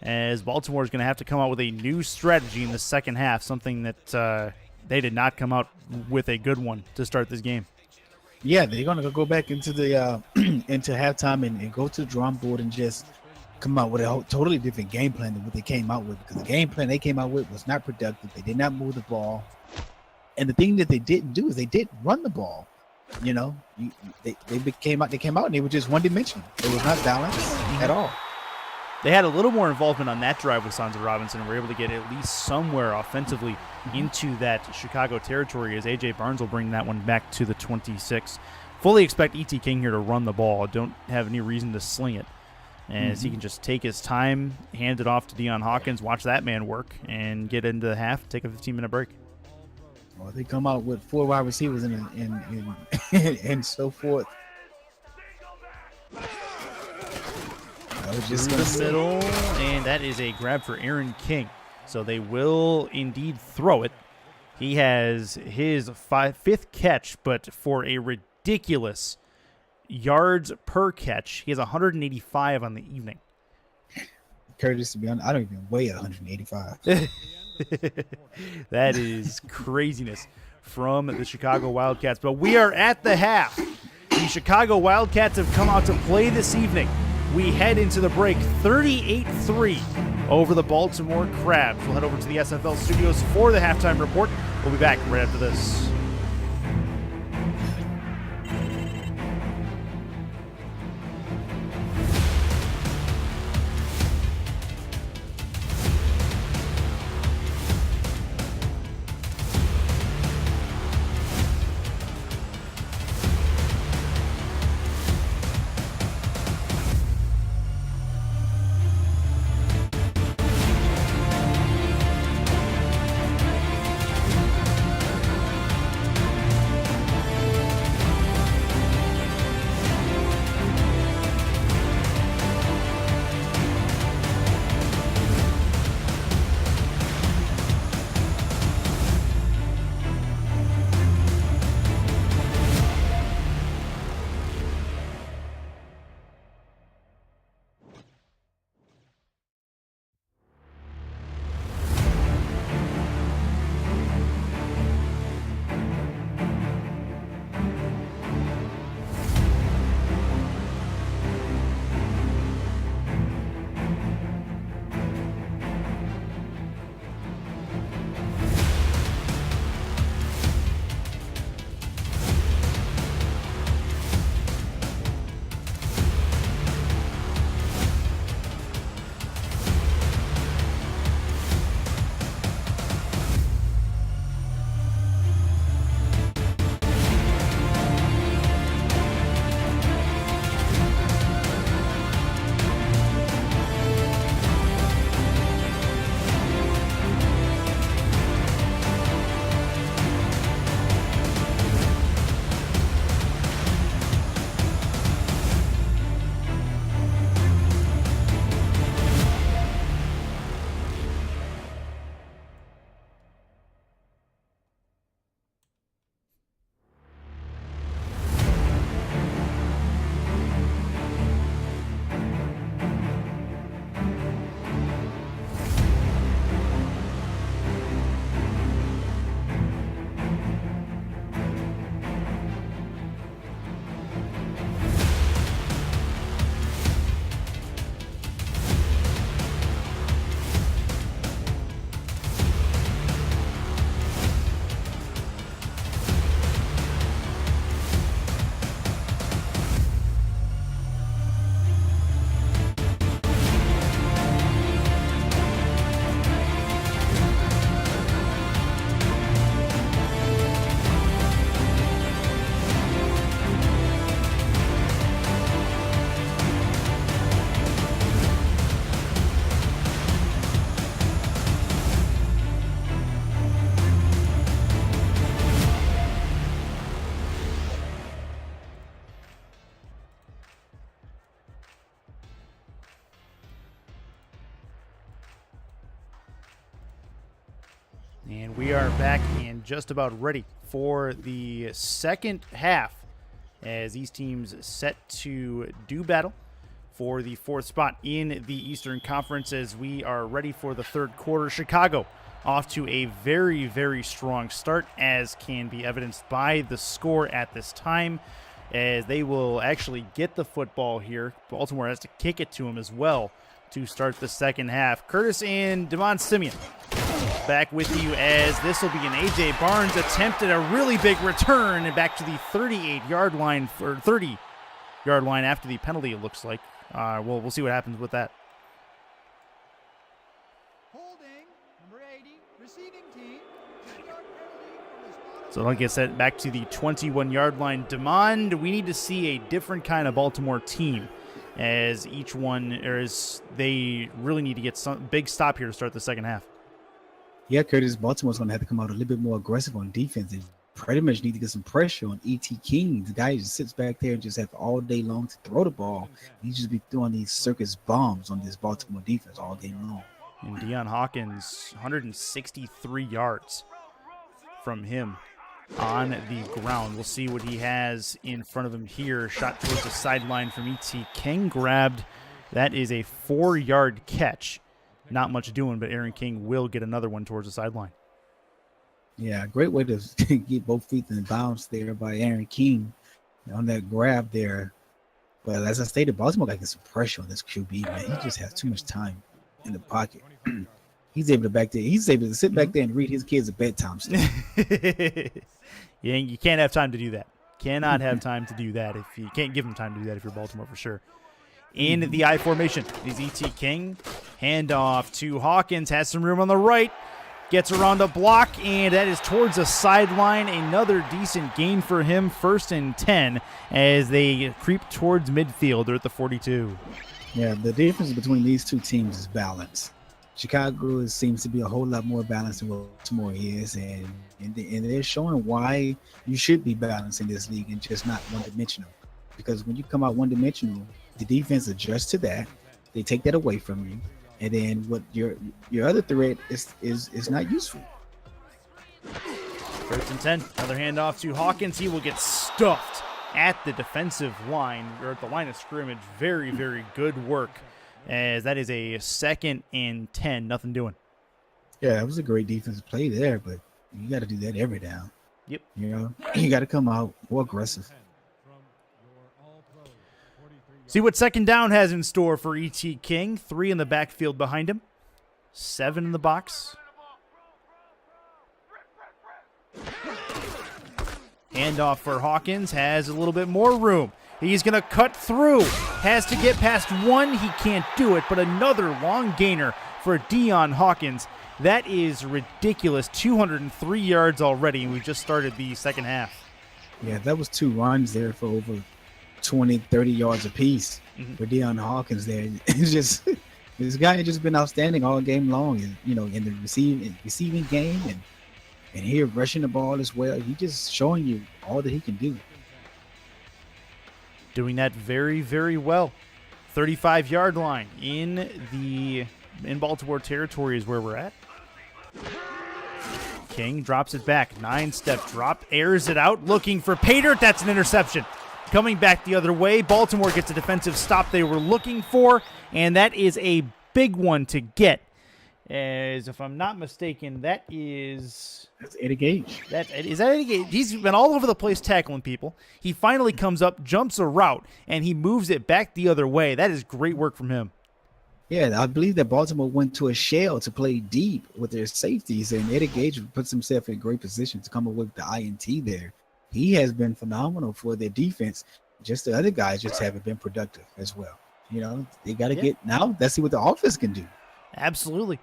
as Baltimore is going to have to come out with a new strategy in the second half, something that they did not come out with a good one to start this game. Yeah, they're going to go back into the into halftime and go to the drawing board and just come out with a totally different game plan than what they came out with, because the game plan they came out with was not productive. They did not move the ball. And the thing that they didn't do is they didn't run the ball. They came out and they were just one dimensional. It was not balanced at all. they had a little more involvement on that drive with Sons of Robinson and were able to get at least somewhere offensively into that Chicago territory as A.J. Barnes will bring that one back to the 26. Fully expect E.T. King here to run the ball. Don't have any reason to sling it. As he can just take his time, hand it off to Deion Hawkins, watch that man work, and get into the half, take a 15-minute break. Well, they come out with 4 wide receivers and and so forth. I was just Through the middle, and that is a grab for Aaron King. So they will indeed throw it. He has his 5th catch, but for a ridiculous yards per catch. He has 185 on the evening. Curtis, to be honest, I don't even weigh 185. That is craziness from the Chicago Wildcats. But we are at the half. The Chicago Wildcats have come out to play this evening. We head into the break 38-3 over the Baltimore Crabs. We'll head over to the SFL studios for the halftime report. We'll be back right after this. And we are back and just about ready for the second half as these teams set to do battle for the 4th spot in the Eastern Conference as we are ready for the third quarter. Chicago off to a very, very strong start, as can be evidenced by the score at this time, as they will actually get the football here. Baltimore has to kick it to them as well to start the second half. Curtis and Demond Simien back with you as this will be an A.J. Barnes attempt at a really big return and back to the 38-yard line, or 30-yard line after the penalty, it looks like. We'll see what happens with that. So it'll get set back to the 21-yard line. Demond, we need to see a different kind of Baltimore team as each one, or as they really need to get some big stop here to start the second half. Yeah, Curtis, Baltimore's going to have to come out a little bit more aggressive on defense and pretty much need to get some pressure on E.T. King. The guy just sits back there and just have all day long to throw the ball. He just be throwing these circus bombs on this Baltimore defense all game long. And Deion Hawkins, 163 yards from him on the ground. We'll see what he has in front of him here. Shot towards the sideline from E.T. King. Grabbed. That is a 4-yard catch. Not much doing, but Aaron King will get another one towards the sideline. Yeah, great way to get both feet in bounds there by Aaron King on that grab there. But as I stated, Baltimore got to get some pressure on this QB, man. He just has too much time in the pocket. He's able to sit back there and read his kids a bedtime story. Yeah, you can't have time to do that. Cannot have time to do that. If you can't give him time to do that if you're Baltimore for sure. In the I formation is E.T. King. Handoff to Hawkins. Has some room on the right. Gets around a block, and that is towards the sideline. Another decent gain for him. 1st and 10 as they creep towards midfield. They're at the 42. Yeah, the difference between these two teams is balance. Chicago seems to be a whole lot more balanced than what Baltimore is, and they're showing why you should be balanced in this league and just not one-dimensional. Because when you come out one-dimensional, the defense adjusts to that. They take that away from you, and then what your other threat is not useful. 1st and 10. Another handoff to Hawkins. He will get stuffed at the defensive line, or at the line of scrimmage. Very, very good work, as that is a 2nd and 10. Nothing doing. Yeah, it was a great defensive play there, but you got to do that every down. Yep. You know, you got to come out more aggressive. See what 2nd down has in store for E.T. King. 3 in the backfield behind him. 7 in the box. Handoff for Hawkins. Has a little bit more room. He's going to cut through. Has to get past 1. He can't do it, but another long gainer for Deion Hawkins. That is ridiculous. 203 yards already, and we just started the second half. Yeah, that was 2 runs there for over 20, 30 yards apiece for Deion Hawkins there. It's just, this guy has just been outstanding all game long, and, you know, in the receiving game and here rushing the ball as well. He's just showing you all that he can do. Doing that very, very well. 35-yard line in Baltimore territory is where we're at. King drops it back. 9-step drop, airs it out, looking for Pater. That's an interception. Coming back the other way, Baltimore gets a defensive stop they were looking for, and that is a big one to get. As if I'm not mistaken, that's Eddie Gage. Is that Eddie Gage? He's been all over the place tackling people. He finally comes up, jumps a route, and he moves it back the other way. That is great work from him. Yeah, I believe that Baltimore went to a shell to play deep with their safeties, and Eddie Gage puts himself in a great position to come up with the INT there. He has been phenomenal for their defense. Just the other guys just haven't been productive as well. You know, they got to get now. Let's see what the offense can do. Absolutely.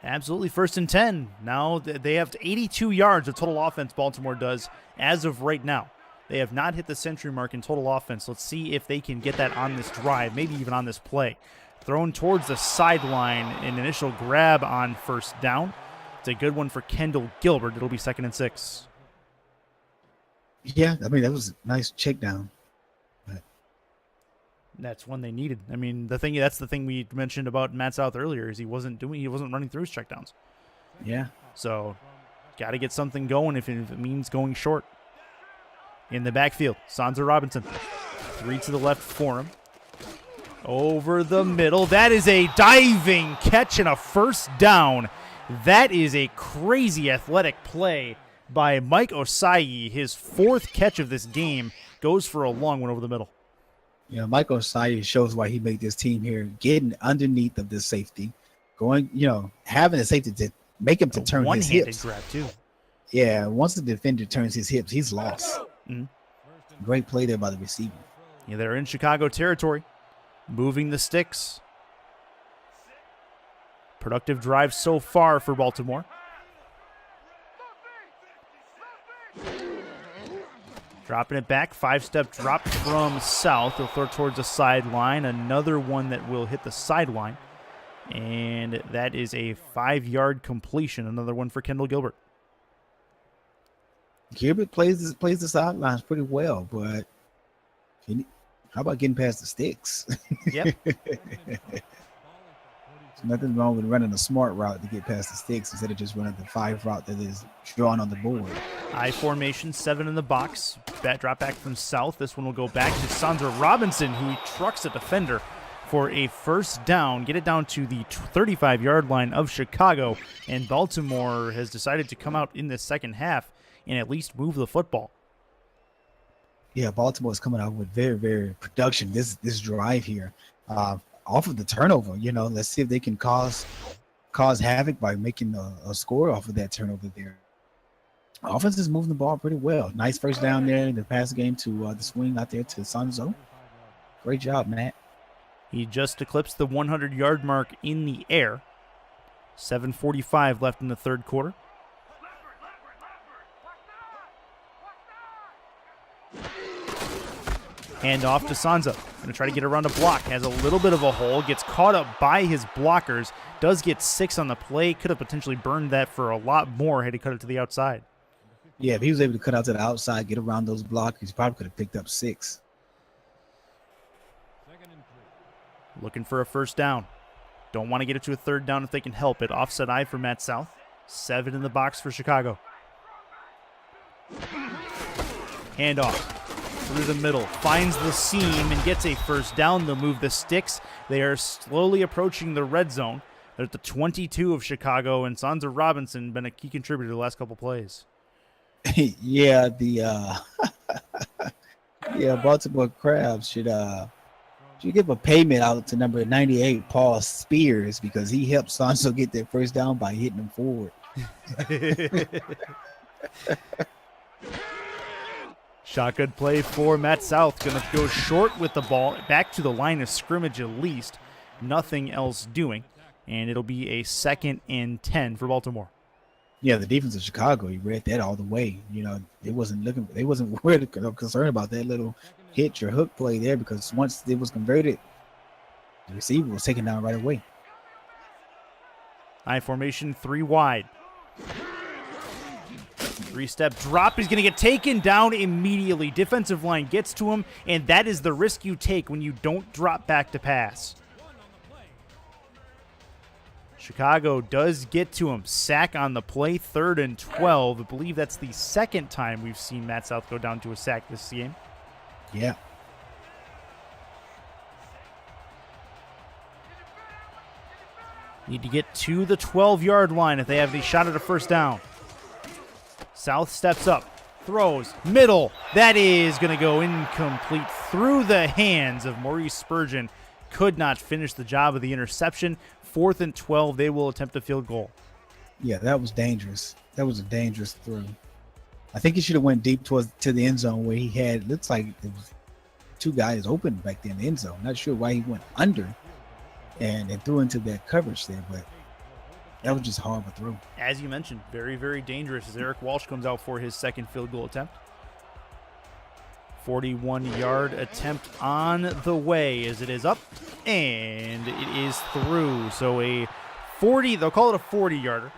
1st and 10. Now they have 82 yards of total offense, Baltimore does, as of right now. They have not hit the century mark in total offense. Let's see if they can get that on this drive, maybe even on this play. Thrown towards the sideline, an initial grab on 1st down. It's a good one for Kendall Gilbert. It'll be 2nd and 6. Yeah, I mean, that was a nice check down. That's one they needed. I mean, that's the thing we mentioned about Matt South earlier is he wasn't running through his checkdowns. Yeah. So, got to get something going if it means going short. In the backfield, Sanza Robinson. 3 to the left for him. Over the middle. That is a diving catch and a 1st down. That is a crazy athletic play by Mike Osayi. His 4th catch of this game goes for a long one over the middle. Yeah, Mike Osayi shows why he made this team here, getting underneath of the safety, going, you know, having a safety to make him to turn his hips. Grab too. Yeah, once the defender turns his hips, he's lost. Great play there by the receiver. Yeah, they're in Chicago territory, moving the sticks. Productive drive so far for Baltimore. Dropping it back, 5-step drop from South. He'll throw towards the sideline. Another one that will hit the sideline. And that is a 5-yard completion. Another one for Kendall Gilbert. Gilbert plays the sidelines pretty well, but how about getting past the sticks? Yep. So nothing wrong with running a smart route to get past the sticks instead of just running the 5 route that is drawn on the board. I formation, 7 in the box. Drop back from South. This one will go back to Sandra Robinson, who trucks a defender for a first down. Get it down to the 35-yard line of Chicago. And Baltimore has decided to come out in the second half and at least move the football. Yeah, Baltimore is coming out with very, very production this drive here. Off of the turnover, let's see if they can cause havoc by making a score off of that turnover there. Offense is moving the ball pretty well. Nice first down there in the pass game to the swing out there to Sanzo. Great job, Matt. He just eclipsed the 100-yard mark in the air. 7:45 left in the third quarter. Hand off to Sanzo. Going to try to get around a block. Has a little bit of a hole. Gets caught up by his blockers. Does get 6 on the play. Could have potentially burned that for a lot more had he cut it to the outside. Yeah, if he was able to cut out to the outside, get around those blockers, he probably could have picked up 6. Looking for a first down. Don't want to get it to a third down if they can help it. Offset eye for Matt South. 7 in the box for Chicago. Hand off. Through the middle, finds the seam and gets a first down. They'll move the sticks. They are slowly approaching the red zone. They're at the 22 of Chicago, and Sandra Robinson been a key contributor the last couple plays. Yeah, Baltimore Crabs should give a payment out to number 98, Paul Spears, because he helped Sanzo get their first down by hitting him forward. Shotgun play for Matt South. Going to go short with the ball. Back to the line of scrimmage at least. Nothing else doing. And it'll be a 2nd and 10 for Baltimore. Yeah, the defense of Chicago, he read that all the way. They wasn't worried concerned about that little hitch or hook play there, because once it was converted, the receiver was taken down right away. I formation, 3 wide. 3-step drop. He's going to get taken down immediately. Defensive line gets to him, and that is the risk you take when you don't drop back to pass. Chicago does get to him. Sack on the play, 3rd and 12. I believe that's the second time we've seen Matt South go down to a sack this game. Yeah. Need to get to the 12-yard line if they have the shot at a first down. South steps up, throws, middle. That is going to go incomplete through the hands of Maurice Spurgeon. Could not finish the job of the interception. 4th and 12, they will attempt a field goal. Yeah, that was dangerous. That was a dangerous throw. I think he should have went deep to the end zone where he had, looks like it was 2 guys open back there in the end zone. Not sure why he went under and threw into that coverage there, but that was just a horrible throw. As you mentioned, very, very dangerous as Eric Walsh comes out for his 2nd field goal attempt. 41-yard attempt on the way as it is up, and it is through. So a 40, they'll call it a 40-yarder.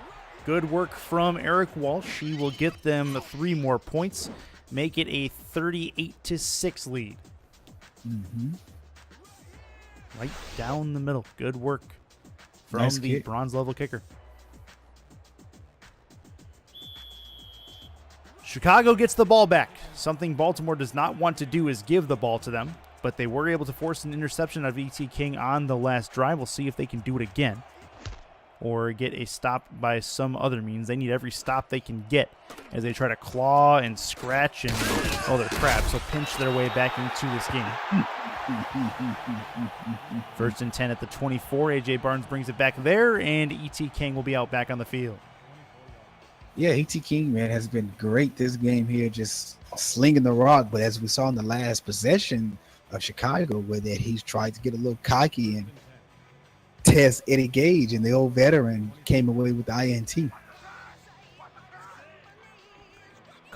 Good work from Eric Walsh. He will get them 3 more points, make it a 38-6 lead. Mm-hmm. Right down the middle. Good work from Nice the kick. bronze-level kicker. Chicago gets the ball back. Something Baltimore does not want to do is give the ball to them, but they were able to force an interception of E.T. King on the last drive. We'll see if they can do it again or get a stop by some other means. They need every stop they can get as they try to claw and scratch and, oh, they're crap, so pinch their way back into this game. 1st and 10 at the 24. A.J. Barnes brings it back there, and E.T. King will be out back on the field. Yeah, E.T. King, man, has been great this game here, just slinging the rock. But as we saw in the last possession of Chicago, where that he's tried to get a little cocky and test Eddie Gage, and the old veteran came away with the INT.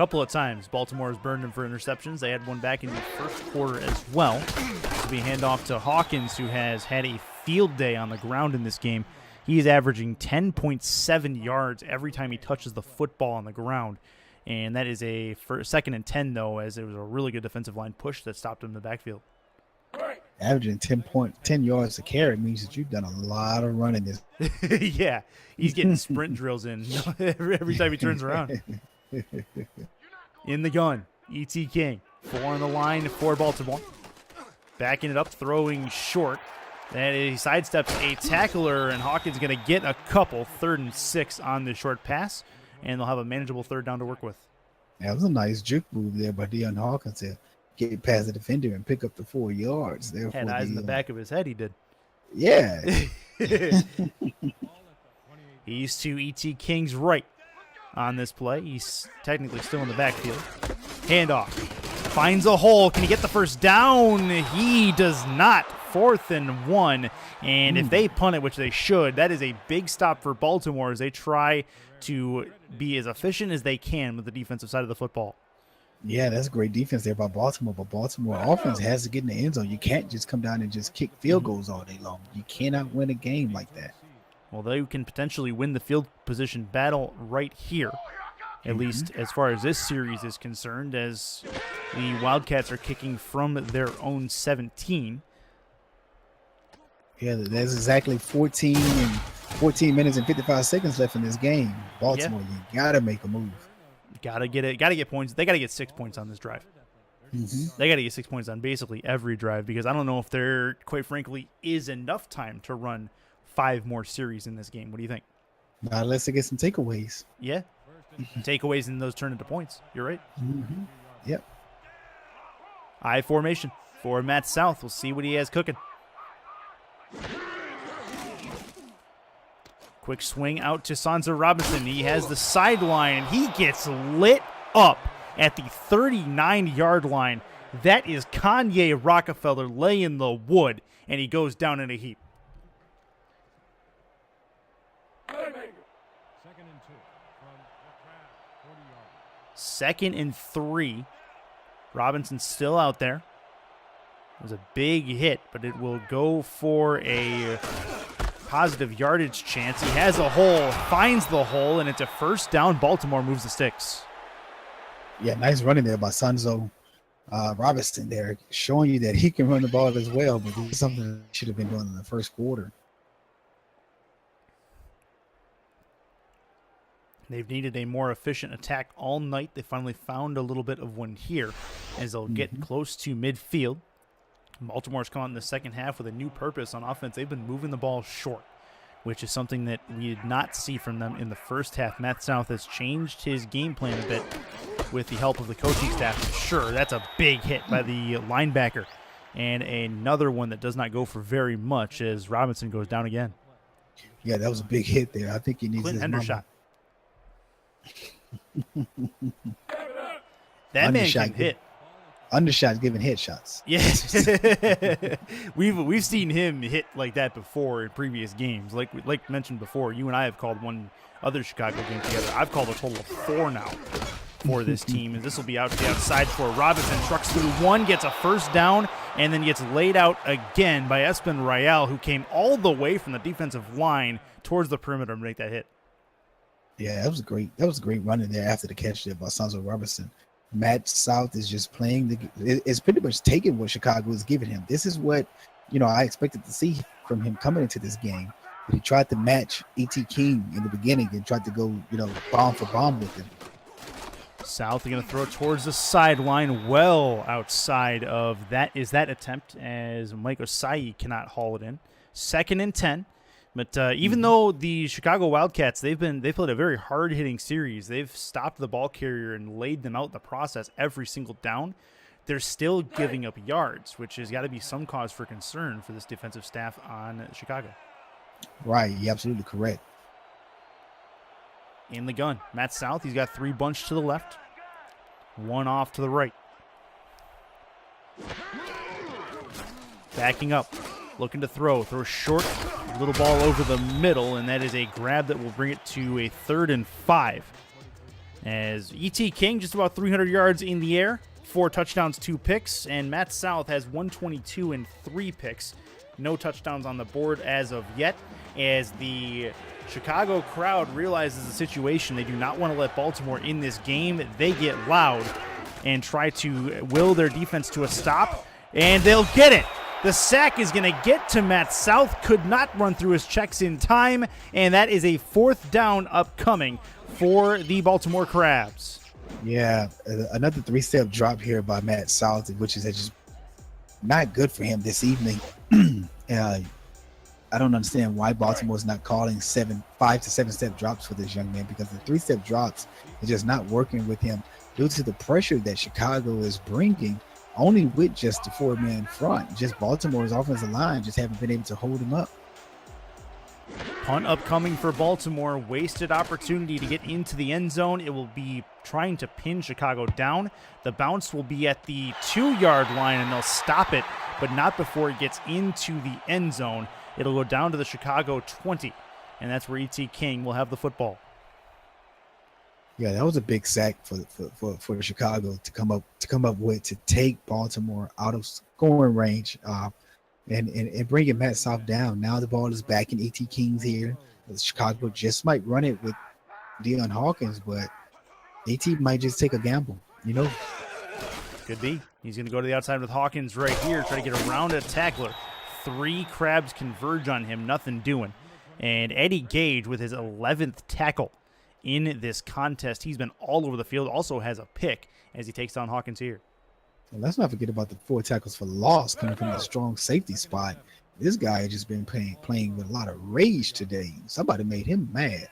couple of times Baltimore has burned him for interceptions. They had one back in the first quarter as well. This will be a handoff to Hawkins, who has had a field day on the ground in this game. He is averaging 10.7 yards every time he touches the football on the ground. And that is a second and 10, though, as it was a really good defensive line push that stopped him in the backfield. Averaging 10 yards a carry means that you've done a lot of running this. Yeah, he's getting sprint drills in every time he turns around. In the gun, E.T. King. 4 on the line for Baltimore. Backing it up, throwing short. And he sidesteps a tackler, and Hawkins going to get a couple. 3rd and 6 on the short pass, and they'll have a manageable 3rd down to work with. That was a nice juke move there by Deion Hawkins to get past the defender and pick up the 4 yards. Had eyes in the back of his head, he did. Yeah. He's to E.T. King's right on this play. He's technically still in the backfield. Handoff. Finds a hole. Can he get the first down? He does not. 4th and 1. And if they punt it, which they should, that is a big stop for Baltimore as they try to be as efficient as they can with the defensive side of the football. Yeah, that's great defense there by Baltimore, but Baltimore offense has to get in the end zone. You can't just come down and just kick field goals all day long. You cannot win a game like that. Well, they can potentially win the field position battle right here, at least as far as this series is concerned, as the Wildcats are kicking from their own 17. Yeah, there's exactly 14 minutes and 55 seconds left in this game. Baltimore, you got to make a move. Gotta get it. Gotta get points. They gotta get 6 points on this drive. They gotta get 6 points on basically every drive, because I don't know if there, quite frankly, is enough time to run 5 more series in this game. What do you think? Not unless they get some takeaways. Yeah. Takeaways and those turn into points. You're right. Yep. I formation for Matt South. We'll see what he has cooking. Quick swing out to Sansa Robinson. He has the sideline, and he gets lit up at the 39-yard line. That is Kanye Rockefeller laying the wood, and he goes down in a heap. 2nd and 3. Robinson's still out there. It was a big hit, but it will go for a positive yardage chance. He has a hole, finds the hole, and it's a 1st down. Baltimore moves the sticks. Yeah, nice running there by Sanzo Robinson there, showing you that he can run the ball as well, but this is something that he should have been doing in the first quarter. They've needed a more efficient attack all night. They finally found a little bit of one here as they'll get close to midfield. Baltimore's come out in the second half with a new purpose on offense. They've been moving the ball short, which is something that we did not see from them in the first half. Matt South has changed his game plan a bit with the help of the coaching staff. Sure, that's a big hit by the linebacker. And another one that does not go for very much as Robinson goes down again. Yeah, that was a big hit there. I think he needs Clint his Hendershot. mama. That man can hit. Undershot giving headshots. Yes. we've seen him hit like that before in previous games. Like mentioned before, you and I have called one other Chicago game together. I've called a total of 4 now for this team, and this will be out to the outside for Robinson. Trucks through 1, gets a 1st down, and then gets laid out again by Espen Royale, who came all the way from the defensive line towards the perimeter to make that hit. Yeah, that was a great run in there after the catch there by Sanzo Robinson. Matt South is just playing it's pretty much taking what Chicago is giving him. This is what, I expected to see from him coming into this game. But he tried to match E.T. King in the beginning and tried to go, bomb for bomb with him. South are going to throw it towards the sideline, well outside of that attempt, as Mike Osai cannot haul it in. 2nd and 10. But even though the Chicago Wildcats, they've played a very hard-hitting series. They've stopped the ball carrier and laid them out in the process every single down. They're still giving up yards, which has got to be some cause for concern for this defensive staff on Chicago. Right, you're absolutely correct. In the gun, Matt South, he's got 3 bunch to the left, 1 off to the right. Backing up, looking to throw short, little ball over the middle, and that is a grab that will bring it to a 3rd and 5. As E.T. King just about 300 yards in the air, 4 touchdowns, 2 picks, and Matt South has 122 and 3 picks. No touchdowns on the board as of yet, as the Chicago crowd realizes the situation. They do not want to let Baltimore in this game. They get loud and try to will their defense to a stop, and they'll get it. The sack is going to get to Matt South, could not run through his checks in time, and that is a 4th down upcoming for the Baltimore Crabs. Yeah, another 3-step drop here by Matt South, which is just not good for him this evening. I don't understand why Baltimore is not calling 5 to 7-step drops for this young man, because the 3-step drops is just not working with him due to the pressure that Chicago is bringing, only with just the 4-man front. Just Baltimore's offensive line just haven't been able to hold him up. Punt upcoming for Baltimore. Wasted opportunity to get into the end zone. It will be trying to pin Chicago down. The bounce will be at the 2-yard line, and they'll stop it, but not before it gets into the end zone. It'll go down to the Chicago 20, and that's where E.T. King will have the football. Yeah, that was a big sack for Chicago to come up with, to take Baltimore out of scoring range, and bringing Matt South down. Now the ball is back in E.T. King's here. Chicago just might run it with Deion Hawkins, but E.T. might just take a gamble, you know. Could be. He's going to go to the outside with Hawkins right here, try to get around a tackler. 3 Crabs converge on him, nothing doing. And Eddie Gage with his 11th tackle in this contest. He's been all over the field, also has a pick as he takes down Hawkins here. And let's not forget about the 4 tackles for loss coming from the strong safety spot. This guy has just been playing with a lot of rage today. Somebody made him mad.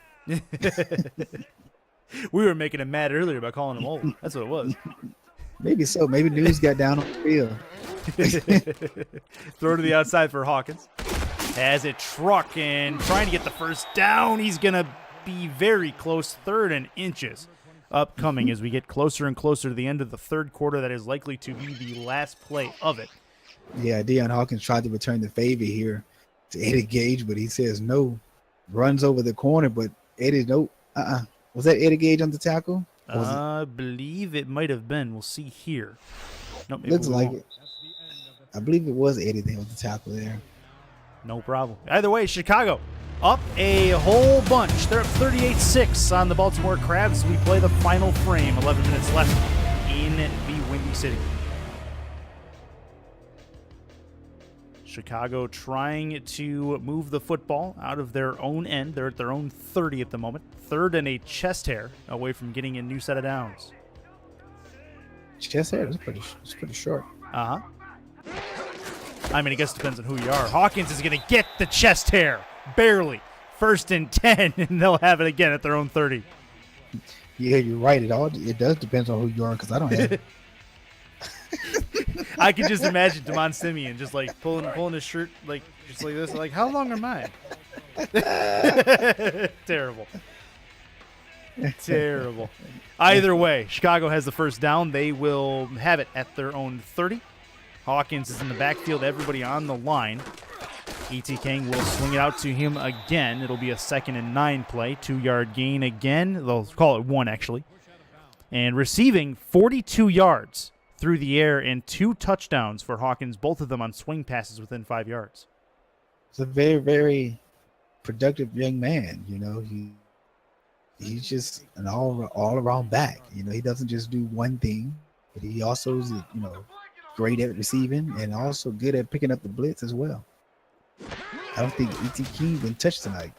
We were making him mad earlier by calling him old. That's what it was. Maybe so. Maybe news got down on the field. Throw to the outside for Hawkins. Has a truck and trying to get the first down. He's going to be very close, 3rd and inches upcoming as we get closer and closer to the end of the 3rd quarter. That is likely to be the last play of it. Yeah, Deion Hawkins tried to return the favor here to Eddie Gage, but he says no. Runs over the corner, but Eddie, no. Was that Eddie Gage on the tackle? I believe it might have been. We'll see here. Nope, Looks like it. I believe it was Eddie that was the tackle there. No problem. Either way, Chicago up a whole bunch. They're up 38-6 on the Baltimore Crabs. We play the final frame. 11 minutes left in the Windy City. Chicago trying to move the football out of their own end. They're at their own 30 at the moment. 3rd and a chest hair away from getting a new set of downs. Chest hair? That's pretty short. Uh-huh. I mean, I guess it depends on who you are. Hawkins is going to get the chest hair. Barely. 1st and 10, and they'll have it again at their own 30. Yeah, you're right. It does depend on who you are, because I don't have it. I can just imagine Demond Simien just like pulling his shirt like just like this. Like, how long are mine? Terrible. Terrible. Either way, Chicago has the first down. They will have it at their own 30. Hawkins is in the backfield. Everybody on the line. E.T. King will swing it out to him again. It'll be a 2nd and 9 play. 2-yard gain again. They'll call it 1, actually. And receiving 42 yards through the air and 2 touchdowns for Hawkins, both of them on swing passes within 5 yards. It's a very, very productive young man. You know, he's just an all-around back. You know, he doesn't just do one thing, but he also is, you know, great at receiving and also good at picking up the blitz as well. I don't think E.T. King been touched tonight.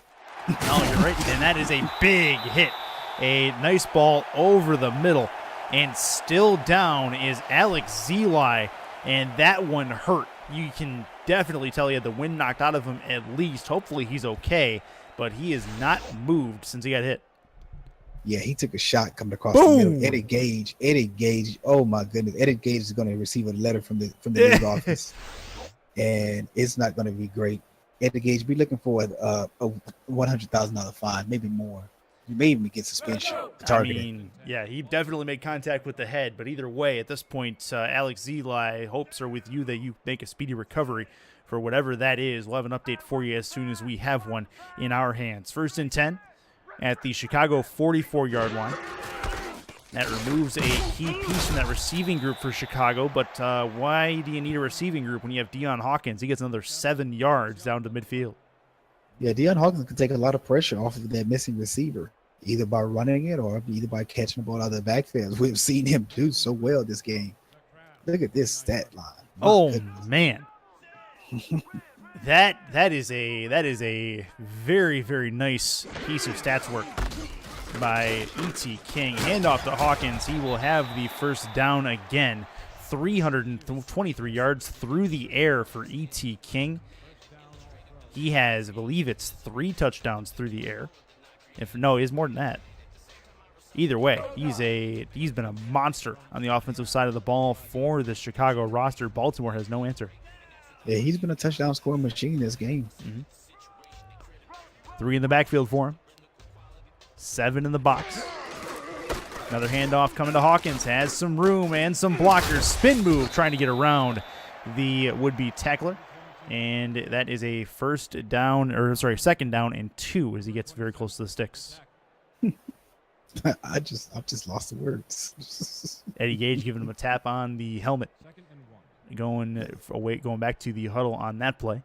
No, you're right. And that is a big hit. A nice ball over the middle. And still down is Alex Zeli. And that one hurt. You can definitely tell he had the wind knocked out of him at least. Hopefully he's okay. But he is not moved since he got hit. Yeah, he took a shot coming across Boom. the middle. Eddie Gage. Oh my goodness, Eddie Gage is going to receive a letter from the league office, and it's not going to be great. Eddie Gage, be looking for a $100,000 fine, maybe more. You may even get suspension. I mean, yeah, he definitely made contact with the head, but either way, at this point, Alex Zeli, hopes are with you that you make a speedy recovery for whatever that is. We'll have an update for you as soon as we have one in our hands. 1st and 10 at the Chicago 44-yard line. That removes a key piece from that receiving group for Chicago, but why do you need a receiving group when you have Deion Hawkins? He gets another 7 yards down to midfield. Yeah, Deion Hawkins can take a lot of pressure off of that missing receiver, either by running it or either by catching the ball out of the backfield. We've seen him do so well this game. Look at this stat line. My goodness. Man. that is a very, very nice piece of stats work by E.T. King. Handoff to Hawkins. He will have the first down again. 323 yards through the air for E.T. King. He has, I believe it's 3 touchdowns through the air. No, he has more than that. Either way, he's been a monster on the offensive side of the ball for the Chicago roster. Baltimore has no answer. Yeah, he's been a touchdown scoring machine this game. 3 in the backfield for him. 7 in the box. Another handoff coming to Hawkins. Has some room and some blockers. Spin move trying to get around the would-be tackler. And that is a second down and 2 as he gets very close to the sticks. I've just lost the words. Eddie Gage giving him a tap on the helmet. Going back to the huddle on that play.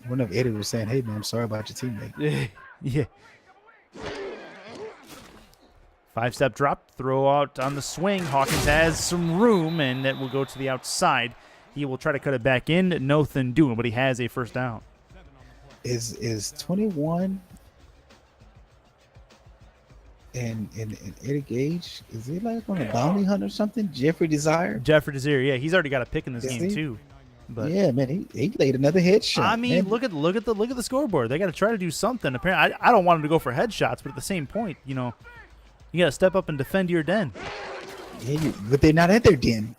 I wonder if Eddie was saying, "Hey man, I'm sorry about your teammate." Yeah. 5-step drop, throw out on the swing. Hawkins has some room, and that will go to the outside. He will try to cut it back in. Nothing doing, but he has a first down. Is 21 and Eddie Gage, is he like on a bounty hunt or something? Jeffrey Desire, yeah, he's already got a pick in this game too. But yeah, man, he laid another headshot. I mean, man. look at the scoreboard. They got to try to do something. Apparently, I don't want him to go for headshots, but at the same point, you got to step up and defend your den. Yeah, but they're not at their den.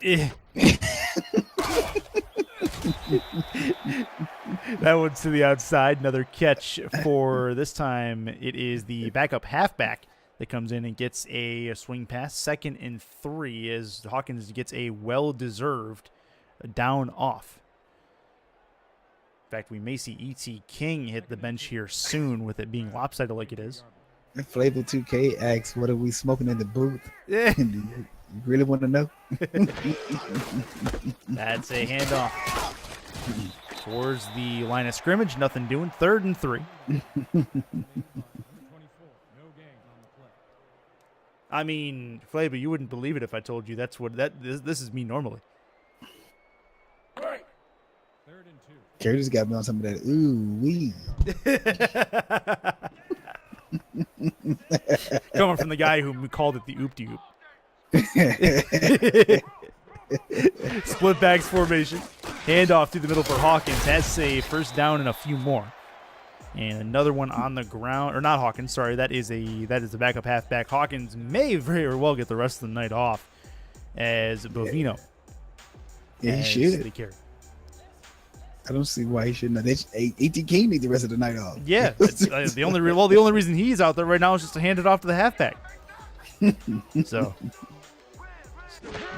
That one's to the outside. Another catch for this time. It is the backup halfback that comes in and gets a swing pass. 2nd and 3 as Hawkins gets a well-deserved down off. In fact, we may see E.T. King hit the bench here soon with it being lopsided like it is. Flavor 2K asks, "What are we smoking in the booth?" Yeah. You really want to know? That's a handoff towards the line of scrimmage. Nothing doing. 3rd and 3. I mean, Flavor, you wouldn't believe it if I told you that's what this is me normally. Curtis got me on some of that. Ooh wee. Coming from the guy who called it the oop-de-oop. Split backs formation. Handoff through the middle for Hawkins. Has a first down and a few more. And another one on the ground. Or not Hawkins, sorry. That is the backup halfback. Hawkins may very well get the rest of the night off as Bovino. Yeah, he should. I don't see why he shouldn't. E.T. King need the rest of the night off. Yeah. The only reason he's out there right now is just to hand it off to the halfback. So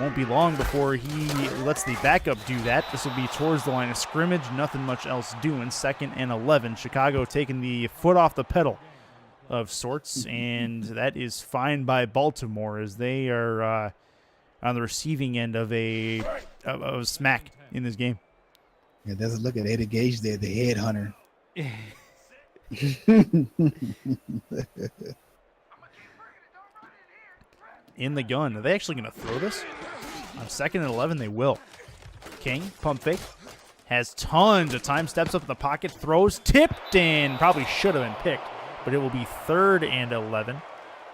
won't be long before he lets the backup do that. This will be towards the line of scrimmage. Nothing much else doing. 2nd and 11. Chicago taking the foot off the pedal of sorts, and that is fine by Baltimore as they are on the receiving end of a smack in this game. Yeah, doesn't look at Eddie Gage there, the head hunter. In the gun. Are they actually going to throw this? On 2nd and 11, they will. King, pump fake. Has tons of time. Steps up in the pocket. Throws. Tipped in. Probably should have been picked. But it will be 3rd and 11.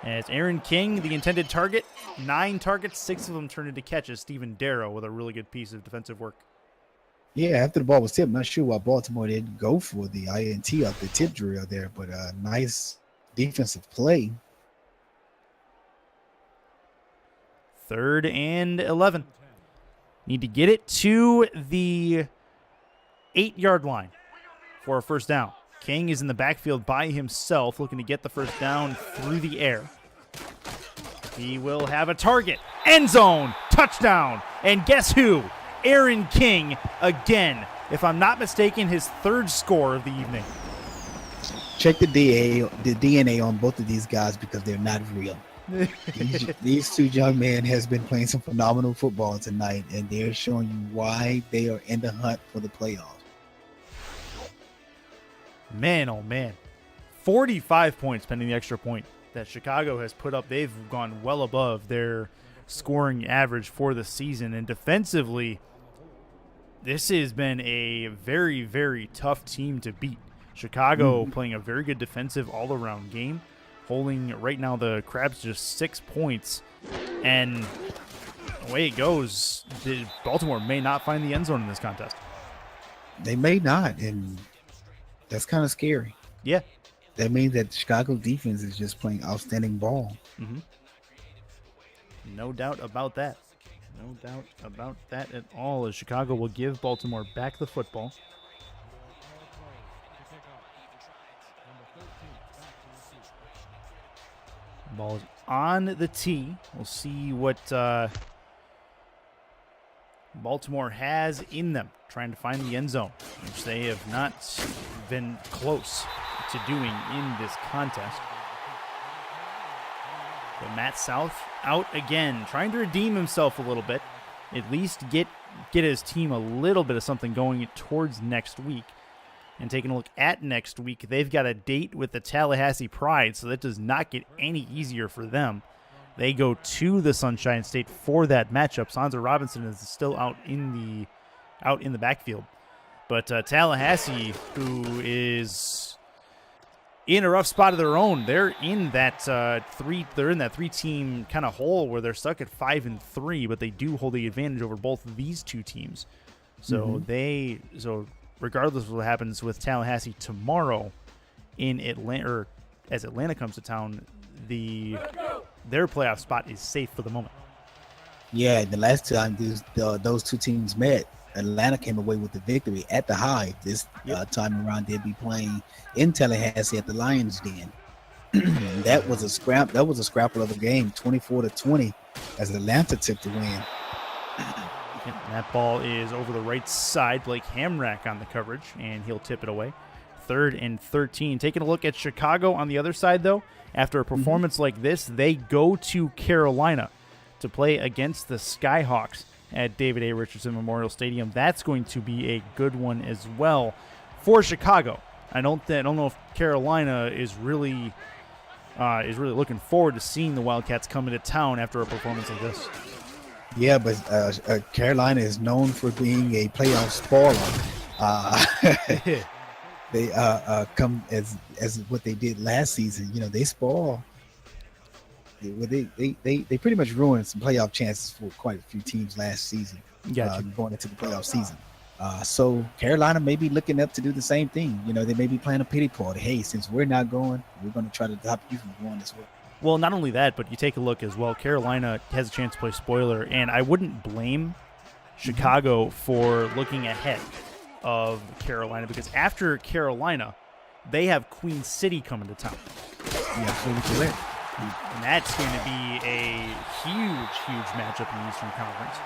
As Aaron King, the intended target. 9 targets. 6 of them turned into catches. Stephen Darrow with a really good piece of defensive work. Yeah, after the ball was tipped, I'm not sure why Baltimore didn't go for the INT of the tip drill there, but a nice defensive play. 3rd and 11. Need to get it to the 8-yard line for a first down. King is in the backfield by himself, looking to get the first down through the air. He will have a target. End zone. Touchdown. And guess who? Aaron King again. If I'm not mistaken, his 3rd score of the evening. Check the DNA on both of these guys because they're not real. These two young men has been playing some phenomenal football tonight, and they're showing you why they are in the hunt for the playoffs. Man, oh man. 45 points pending the extra point that Chicago has put up. They've gone well above their scoring average for the season. And defensively, this has been a very, very tough team to beat. Chicago playing a very good defensive all-around game, holding right now the Crabs just 6 points. And the way it goes, Baltimore may not find the end zone in this contest. They may not, and that's kind of scary. Yeah. That means that Chicago defense is just playing outstanding ball. No doubt about that. No doubt about that at all, as Chicago will give Baltimore back the football. Ball is on the tee. We'll see what Baltimore has in them, trying to find the end zone, which they have not been close to doing in this contest. But Matt South out again, trying to redeem himself a little bit, at least get his team a little bit of something going towards next week. And taking a look at next week, they've got a date with the Tallahassee Pride, so that does not get any easier for them. They go to the Sunshine State for that matchup. Sansa Robinson is still out in the backfield, but Tallahassee, who is in a rough spot of their own, they're in that three-team kind of hole where they're stuck at 5-3, but they do hold the advantage over both of these two teams. So regardless of what happens with Tallahassee tomorrow in Atlanta, or as Atlanta comes to town, their playoff spot is safe for the moment. Yeah, the last time those two teams met, Atlanta came away with the victory at the Hive. This time around, they'll be playing in Tallahassee at the Lions Den. That was a scrapple of a game, 24-20, as Atlanta took the win. And that ball is over the right side. Blake Hamrack on the coverage, and he'll tip it away. 3rd and 13. Taking a look at Chicago on the other side, though. After a performance like this, they go to Carolina to play against the Skyhawks at David A. Richardson Memorial Stadium. That's going to be a good one as well for Chicago. I don't know if Carolina is really looking forward to seeing the Wildcats come into town after a performance like this. Yeah, but Carolina is known for being a playoff spoiler. They come as what they did last season. You know, they spoil. They pretty much ruined some playoff chances for quite a few teams last season. Going into the playoff season. So Carolina may be looking up to do the same thing. You know, they may be playing a pity party. Hey, since we're not going, we're going to try to stop you from going as well. Well, not only that, but you take a look as well. Carolina has a chance to play spoiler, and I wouldn't blame Chicago for looking ahead of Carolina, because after Carolina, they have Queen City coming to town. Yeah, absolutely correct. And that's going to be a huge matchup in the Eastern Conference.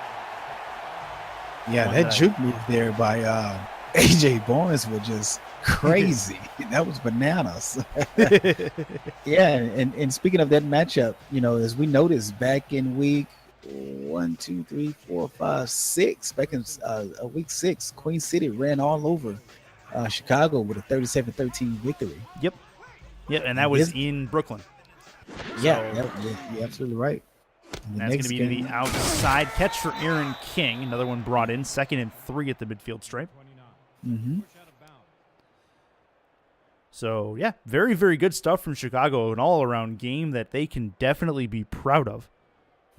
Yeah, that juke move there by A.J. Barnes was just crazy. That was bananas. Yeah, and speaking of that matchup, you know, as we noticed back in week 1, 2, 3, 4, 5, 6, back in week 6, Queen City ran all over Chicago with a 37-13 victory. Yep, and that was in Brooklyn. Yeah, you're absolutely right. And that's going to be the outside catch for Aaron King. Another one brought in, 2nd and 3 at the midfield stripe. So, yeah, very, very good stuff from Chicago. An all-around game that they can definitely be proud of.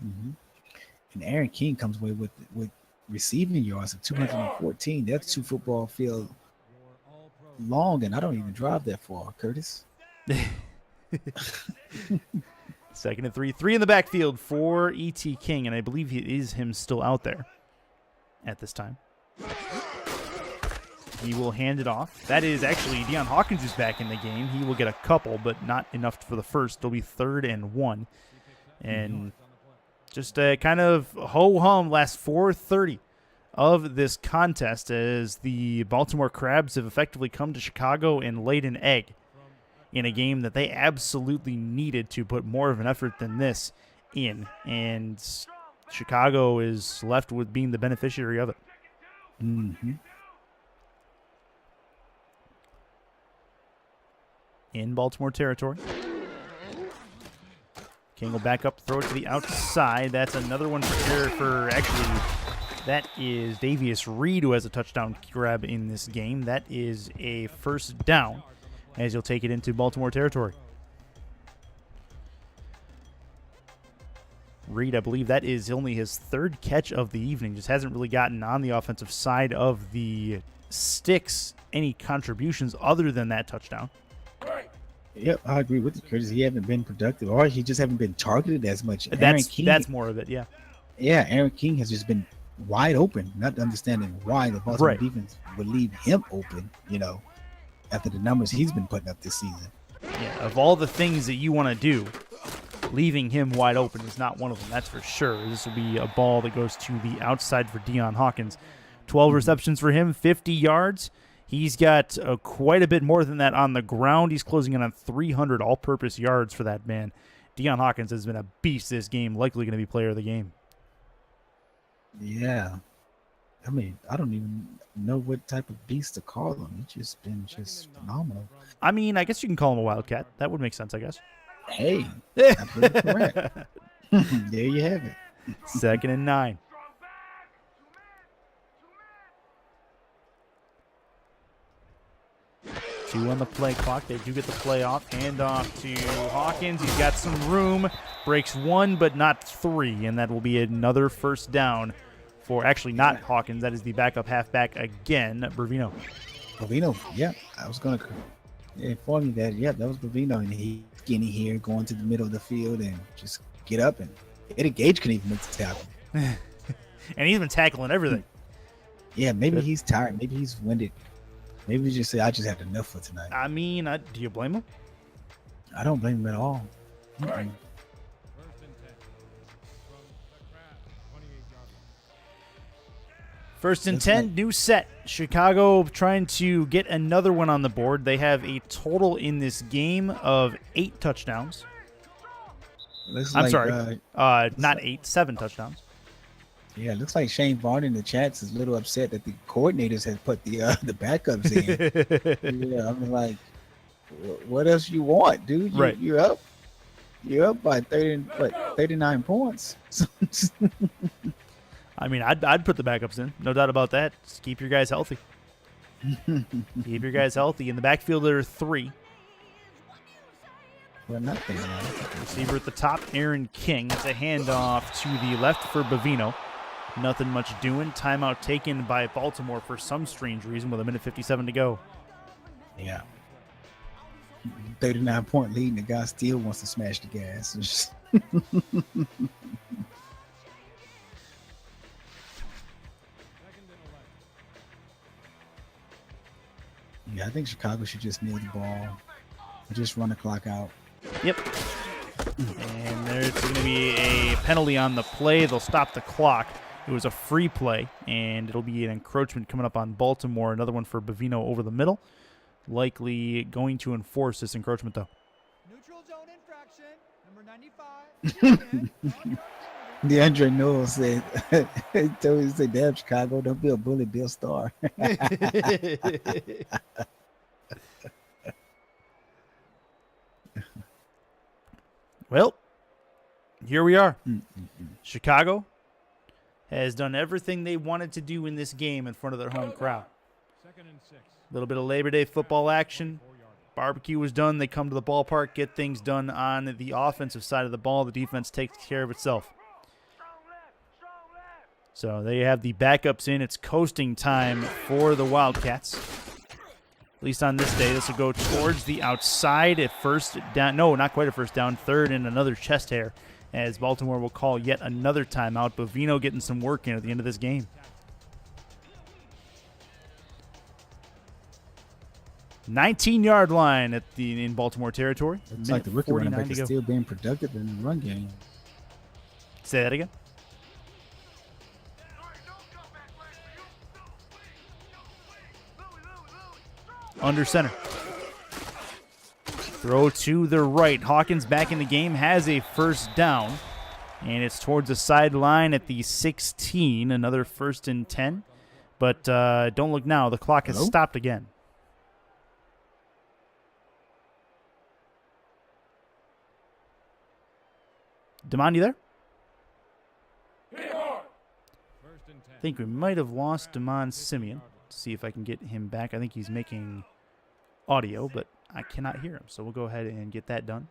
And Aaron King comes away with receiving yards of 214. That's 2 football field long, and I don't even drive that far, Curtis. 2nd and 3. 3 in the backfield for E.T. King, and I believe he is him still out there at this time. He will hand it off. That is actually Deion Hawkins who's back in the game. He will get a couple, but not enough for the first. It'll be 3rd and 1. And just a kind of ho-hum last 4:30 of this contest as the Baltimore Crabs have effectively come to Chicago and laid an egg. in a game that they absolutely needed to put more of an effort than this in. And Chicago is left with being the beneficiary of it. Mm-hmm. In Baltimore territory. King will back up, throw it to the outside. That's another one actually, that is Davius Reed, who has a touchdown grab in this game. That is a first down, as he'll take it into Baltimore territory. Reed, I believe that is only his third catch of the evening. Just hasn't really gotten on the offensive side of the sticks any contributions other than that touchdown. Yep, I agree with you, Curtis. He hasn't been productive, or he just haven't been targeted as much. That's more of it, yeah. Yeah, Aaron King has just been wide open, not understanding why the Baltimore defense would leave him open, after the numbers he's been putting up this season. Yeah, of all the things that you want to do, leaving him wide open is not one of them, that's for sure. This will be a ball that goes to the outside for Deion Hawkins. 12 receptions for him, 50 yards. He's got quite a bit more than that on the ground. He's closing in on 300 all-purpose yards for that man. Deion Hawkins has been a beast this game, likely going to be player of the game. Yeah. I mean, I don't even know what type of beast to call him. He's just been phenomenal. I mean, I guess you can call him a Wildcat. That would make sense, I guess. Hey, absolutely correct. There you have it. 2nd and 9. Two on the play clock. They do get the play off. Hand off to Hawkins. He's got some room. Breaks one, but not three. And that will be another first down for, actually not Hawkins. That is the backup halfback again, Bravino. Bravino, yeah. I was going to inform you that, that was Bravino. And he's skinny here, going to the middle of the field and just get up. And Eddie Gage couldn't even make the tackle. And he's been tackling everything. Yeah, maybe he's tired. Maybe he's winded. Maybe he just say, I just had enough for tonight. I mean, do you blame him? I don't blame him at all. Mm-mm. First and 10, new set. Chicago trying to get another one on the board. They have a total in this game of 8 touchdowns. Not 8, 7 touchdowns. Yeah, it looks like Shane Vaughn in the chats is a little upset that the coordinators have put the backups in. Yeah, I'm like, what else you want, dude? You're up. You're up by 39 points. I mean, I'd put the backups in, no doubt about that. Just keep your guys healthy. Keep your guys healthy. In the backfield, there are 3. Well, nothing. Receiver at the top, Aaron King. It's a handoff to the left for Bavino. Nothing much doing. Timeout taken by Baltimore for some strange reason with 1:57 to go. Yeah. 39-point lead, and the guy still wants to smash the gas. Yeah, I think Chicago should just kneel the ball and just run the clock out. Yep. And there's going to be a penalty on the play. They'll stop the clock. It was a free play, and it'll be an encroachment coming up on Baltimore. Another one for Bavino over the middle. Likely going to enforce this encroachment, though. Neutral zone infraction, number 95. DeAndre Newell said, he said, damn, Chicago, don't be a bully, be a star. Well, here we are. Chicago has done everything they wanted to do in this game in front of their home crowd. A little bit of Labor Day football action. Barbecue was done. They come to the ballpark, get things done on the offensive side of the ball. The defense takes care of itself. So they have the backups in. It's coasting time for the Wildcats. At least on this day, this will go towards the outside at first down. No, not quite a first down. 3rd and another chest hair, as Baltimore will call yet another timeout. Bavino getting some work in at the end of this game. 19-yard line in Baltimore territory. It's like the rookie running back is still being productive in the run game. Say that again. Under center. Throw to the right. Hawkins back in the game, has a first down. And it's towards the sideline at the 16. Another 1st and 10. But don't look now. The clock has stopped again. Demond, you there? I think we might have lost Demond Simien. See if I can get him back. I think he's making audio, but I cannot hear him. So we'll go ahead and get that done.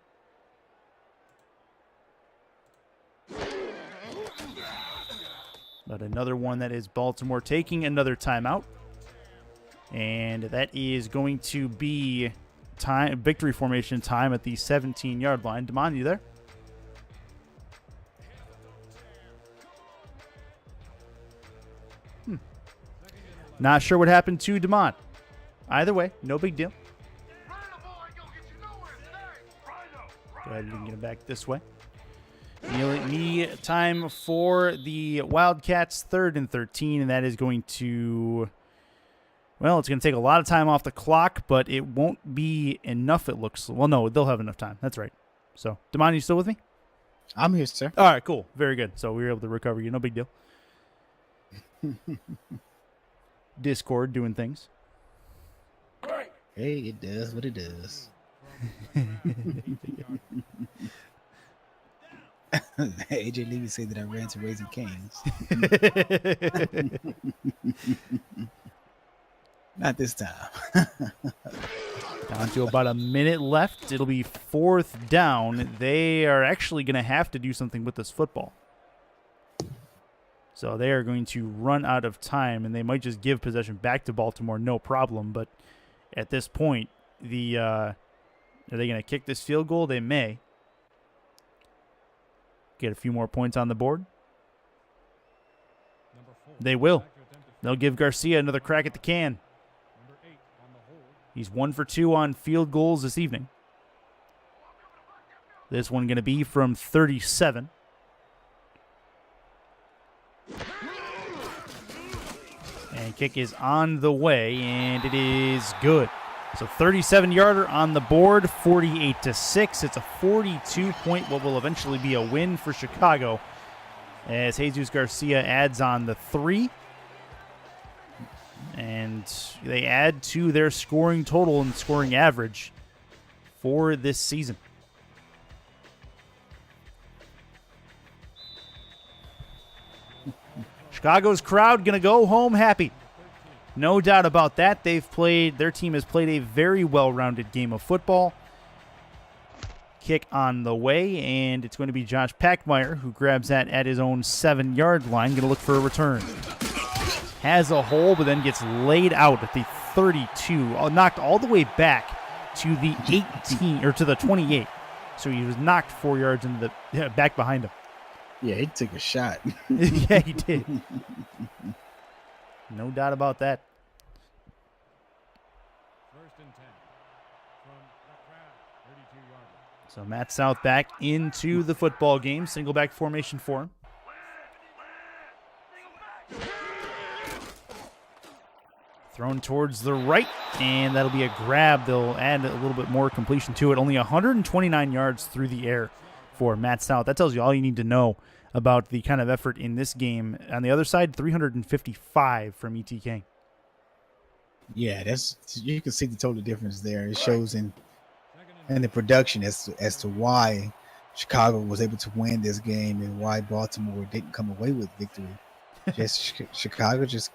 But another one that is Baltimore taking another timeout. And that is going to be victory formation time at the 17-yard line. Demond, you there? Not sure what happened to Demond. Either way, no big deal. Go ahead and get him back this way. Need time for the Wildcats, 3rd and 13, and that is going to, well, it's going to take a lot of time off the clock, but it won't be enough, it looks. Well, no, they'll have enough time. That's right. So, Demond, you still with me? I'm here, sir. All right, cool. Very good. So we were able to recover you. No big deal. Discord doing things. Hey, it does what it does. AJ Levy said that I ran to Raising Cane's. Not this time. Down to about a minute left. It'll be 4th down. They are actually going to have to do something with this football. So they are going to run out of time, and they might just give possession back to Baltimore, no problem. But at this point, are they going to kick this field goal? They may. Get a few more points on the board. They will. They'll give Garcia another crack at the can. He's 1 for 2 on field goals this evening. This one going to be from 37. And kick is on the way, and it is good. So 37-yarder on the board, 48-6. It's a 42-point, what will eventually be a win for Chicago, as Jesus Garcia adds on the 3. And they add to their scoring total and scoring average for this season. Chicago's crowd going to go home happy. No doubt about that. Their team has played a very well-rounded game of football. Kick on the way, and it's going to be Josh Packmeyer who grabs that at his own 7-yard line. Going to look for a return. Has a hole, but then gets laid out at the 32. Knocked all the way back to the 18 or to the 28. So he was knocked 4 yards into the back behind him. Yeah, he took a shot. Yeah, he did. No doubt about that. 1st and 10 from the crowd, 32-yarder. So Matt South back into the football game. Single back formation for him. Thrown towards the right, and that'll be a grab. They'll add a little bit more completion to it. Only 129 yards through the air for Matt South. That tells you all you need to know about the kind of effort in this game. On the other side, 355 from ETK. Yeah, you can see the total difference there. It shows in the production as to why Chicago was able to win this game and why Baltimore didn't come away with victory. Just Chicago just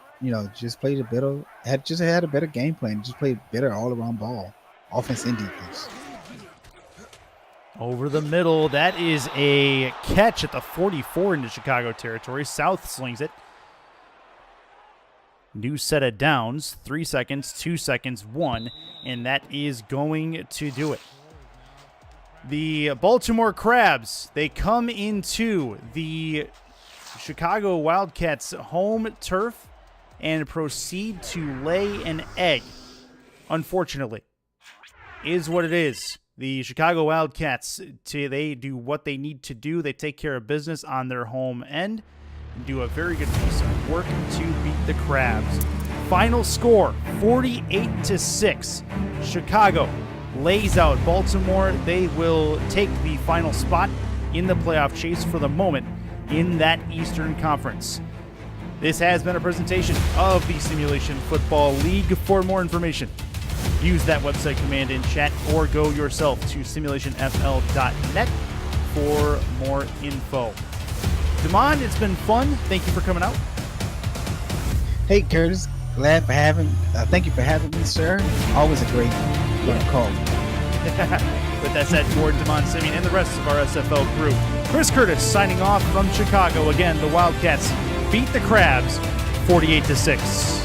played had a better game plan. Just played better all around ball, offense and defense. Over the middle, that is a catch at the 44 into Chicago territory. South slings it. New set of downs, 3 seconds, 2 seconds, 1, and that is going to do it. The Baltimore Crabs, they come into the Chicago Wildcats home turf and proceed to lay an egg. Unfortunately, is what it is. The Chicago Wildcats, they do what they need to do. They take care of business on their home end and do a very good piece of work to beat the Crabs. Final score, 48-6. Chicago lays out Baltimore. They will take the final spot in the playoff chase for the moment in that Eastern Conference. This has been a presentation of the Simulation Football League. For more information, use that website command in chat or go yourself to simulationfl.net for more info. Demond, it's been fun. Thank you for coming out. Hey, Curtis. Glad for having. Thank you for having me, sir. Always a great call. With that said, for Demond Simien and the rest of our SFL crew, Chris Curtis signing off from Chicago. Again, the Wildcats beat the Crabs 48-6.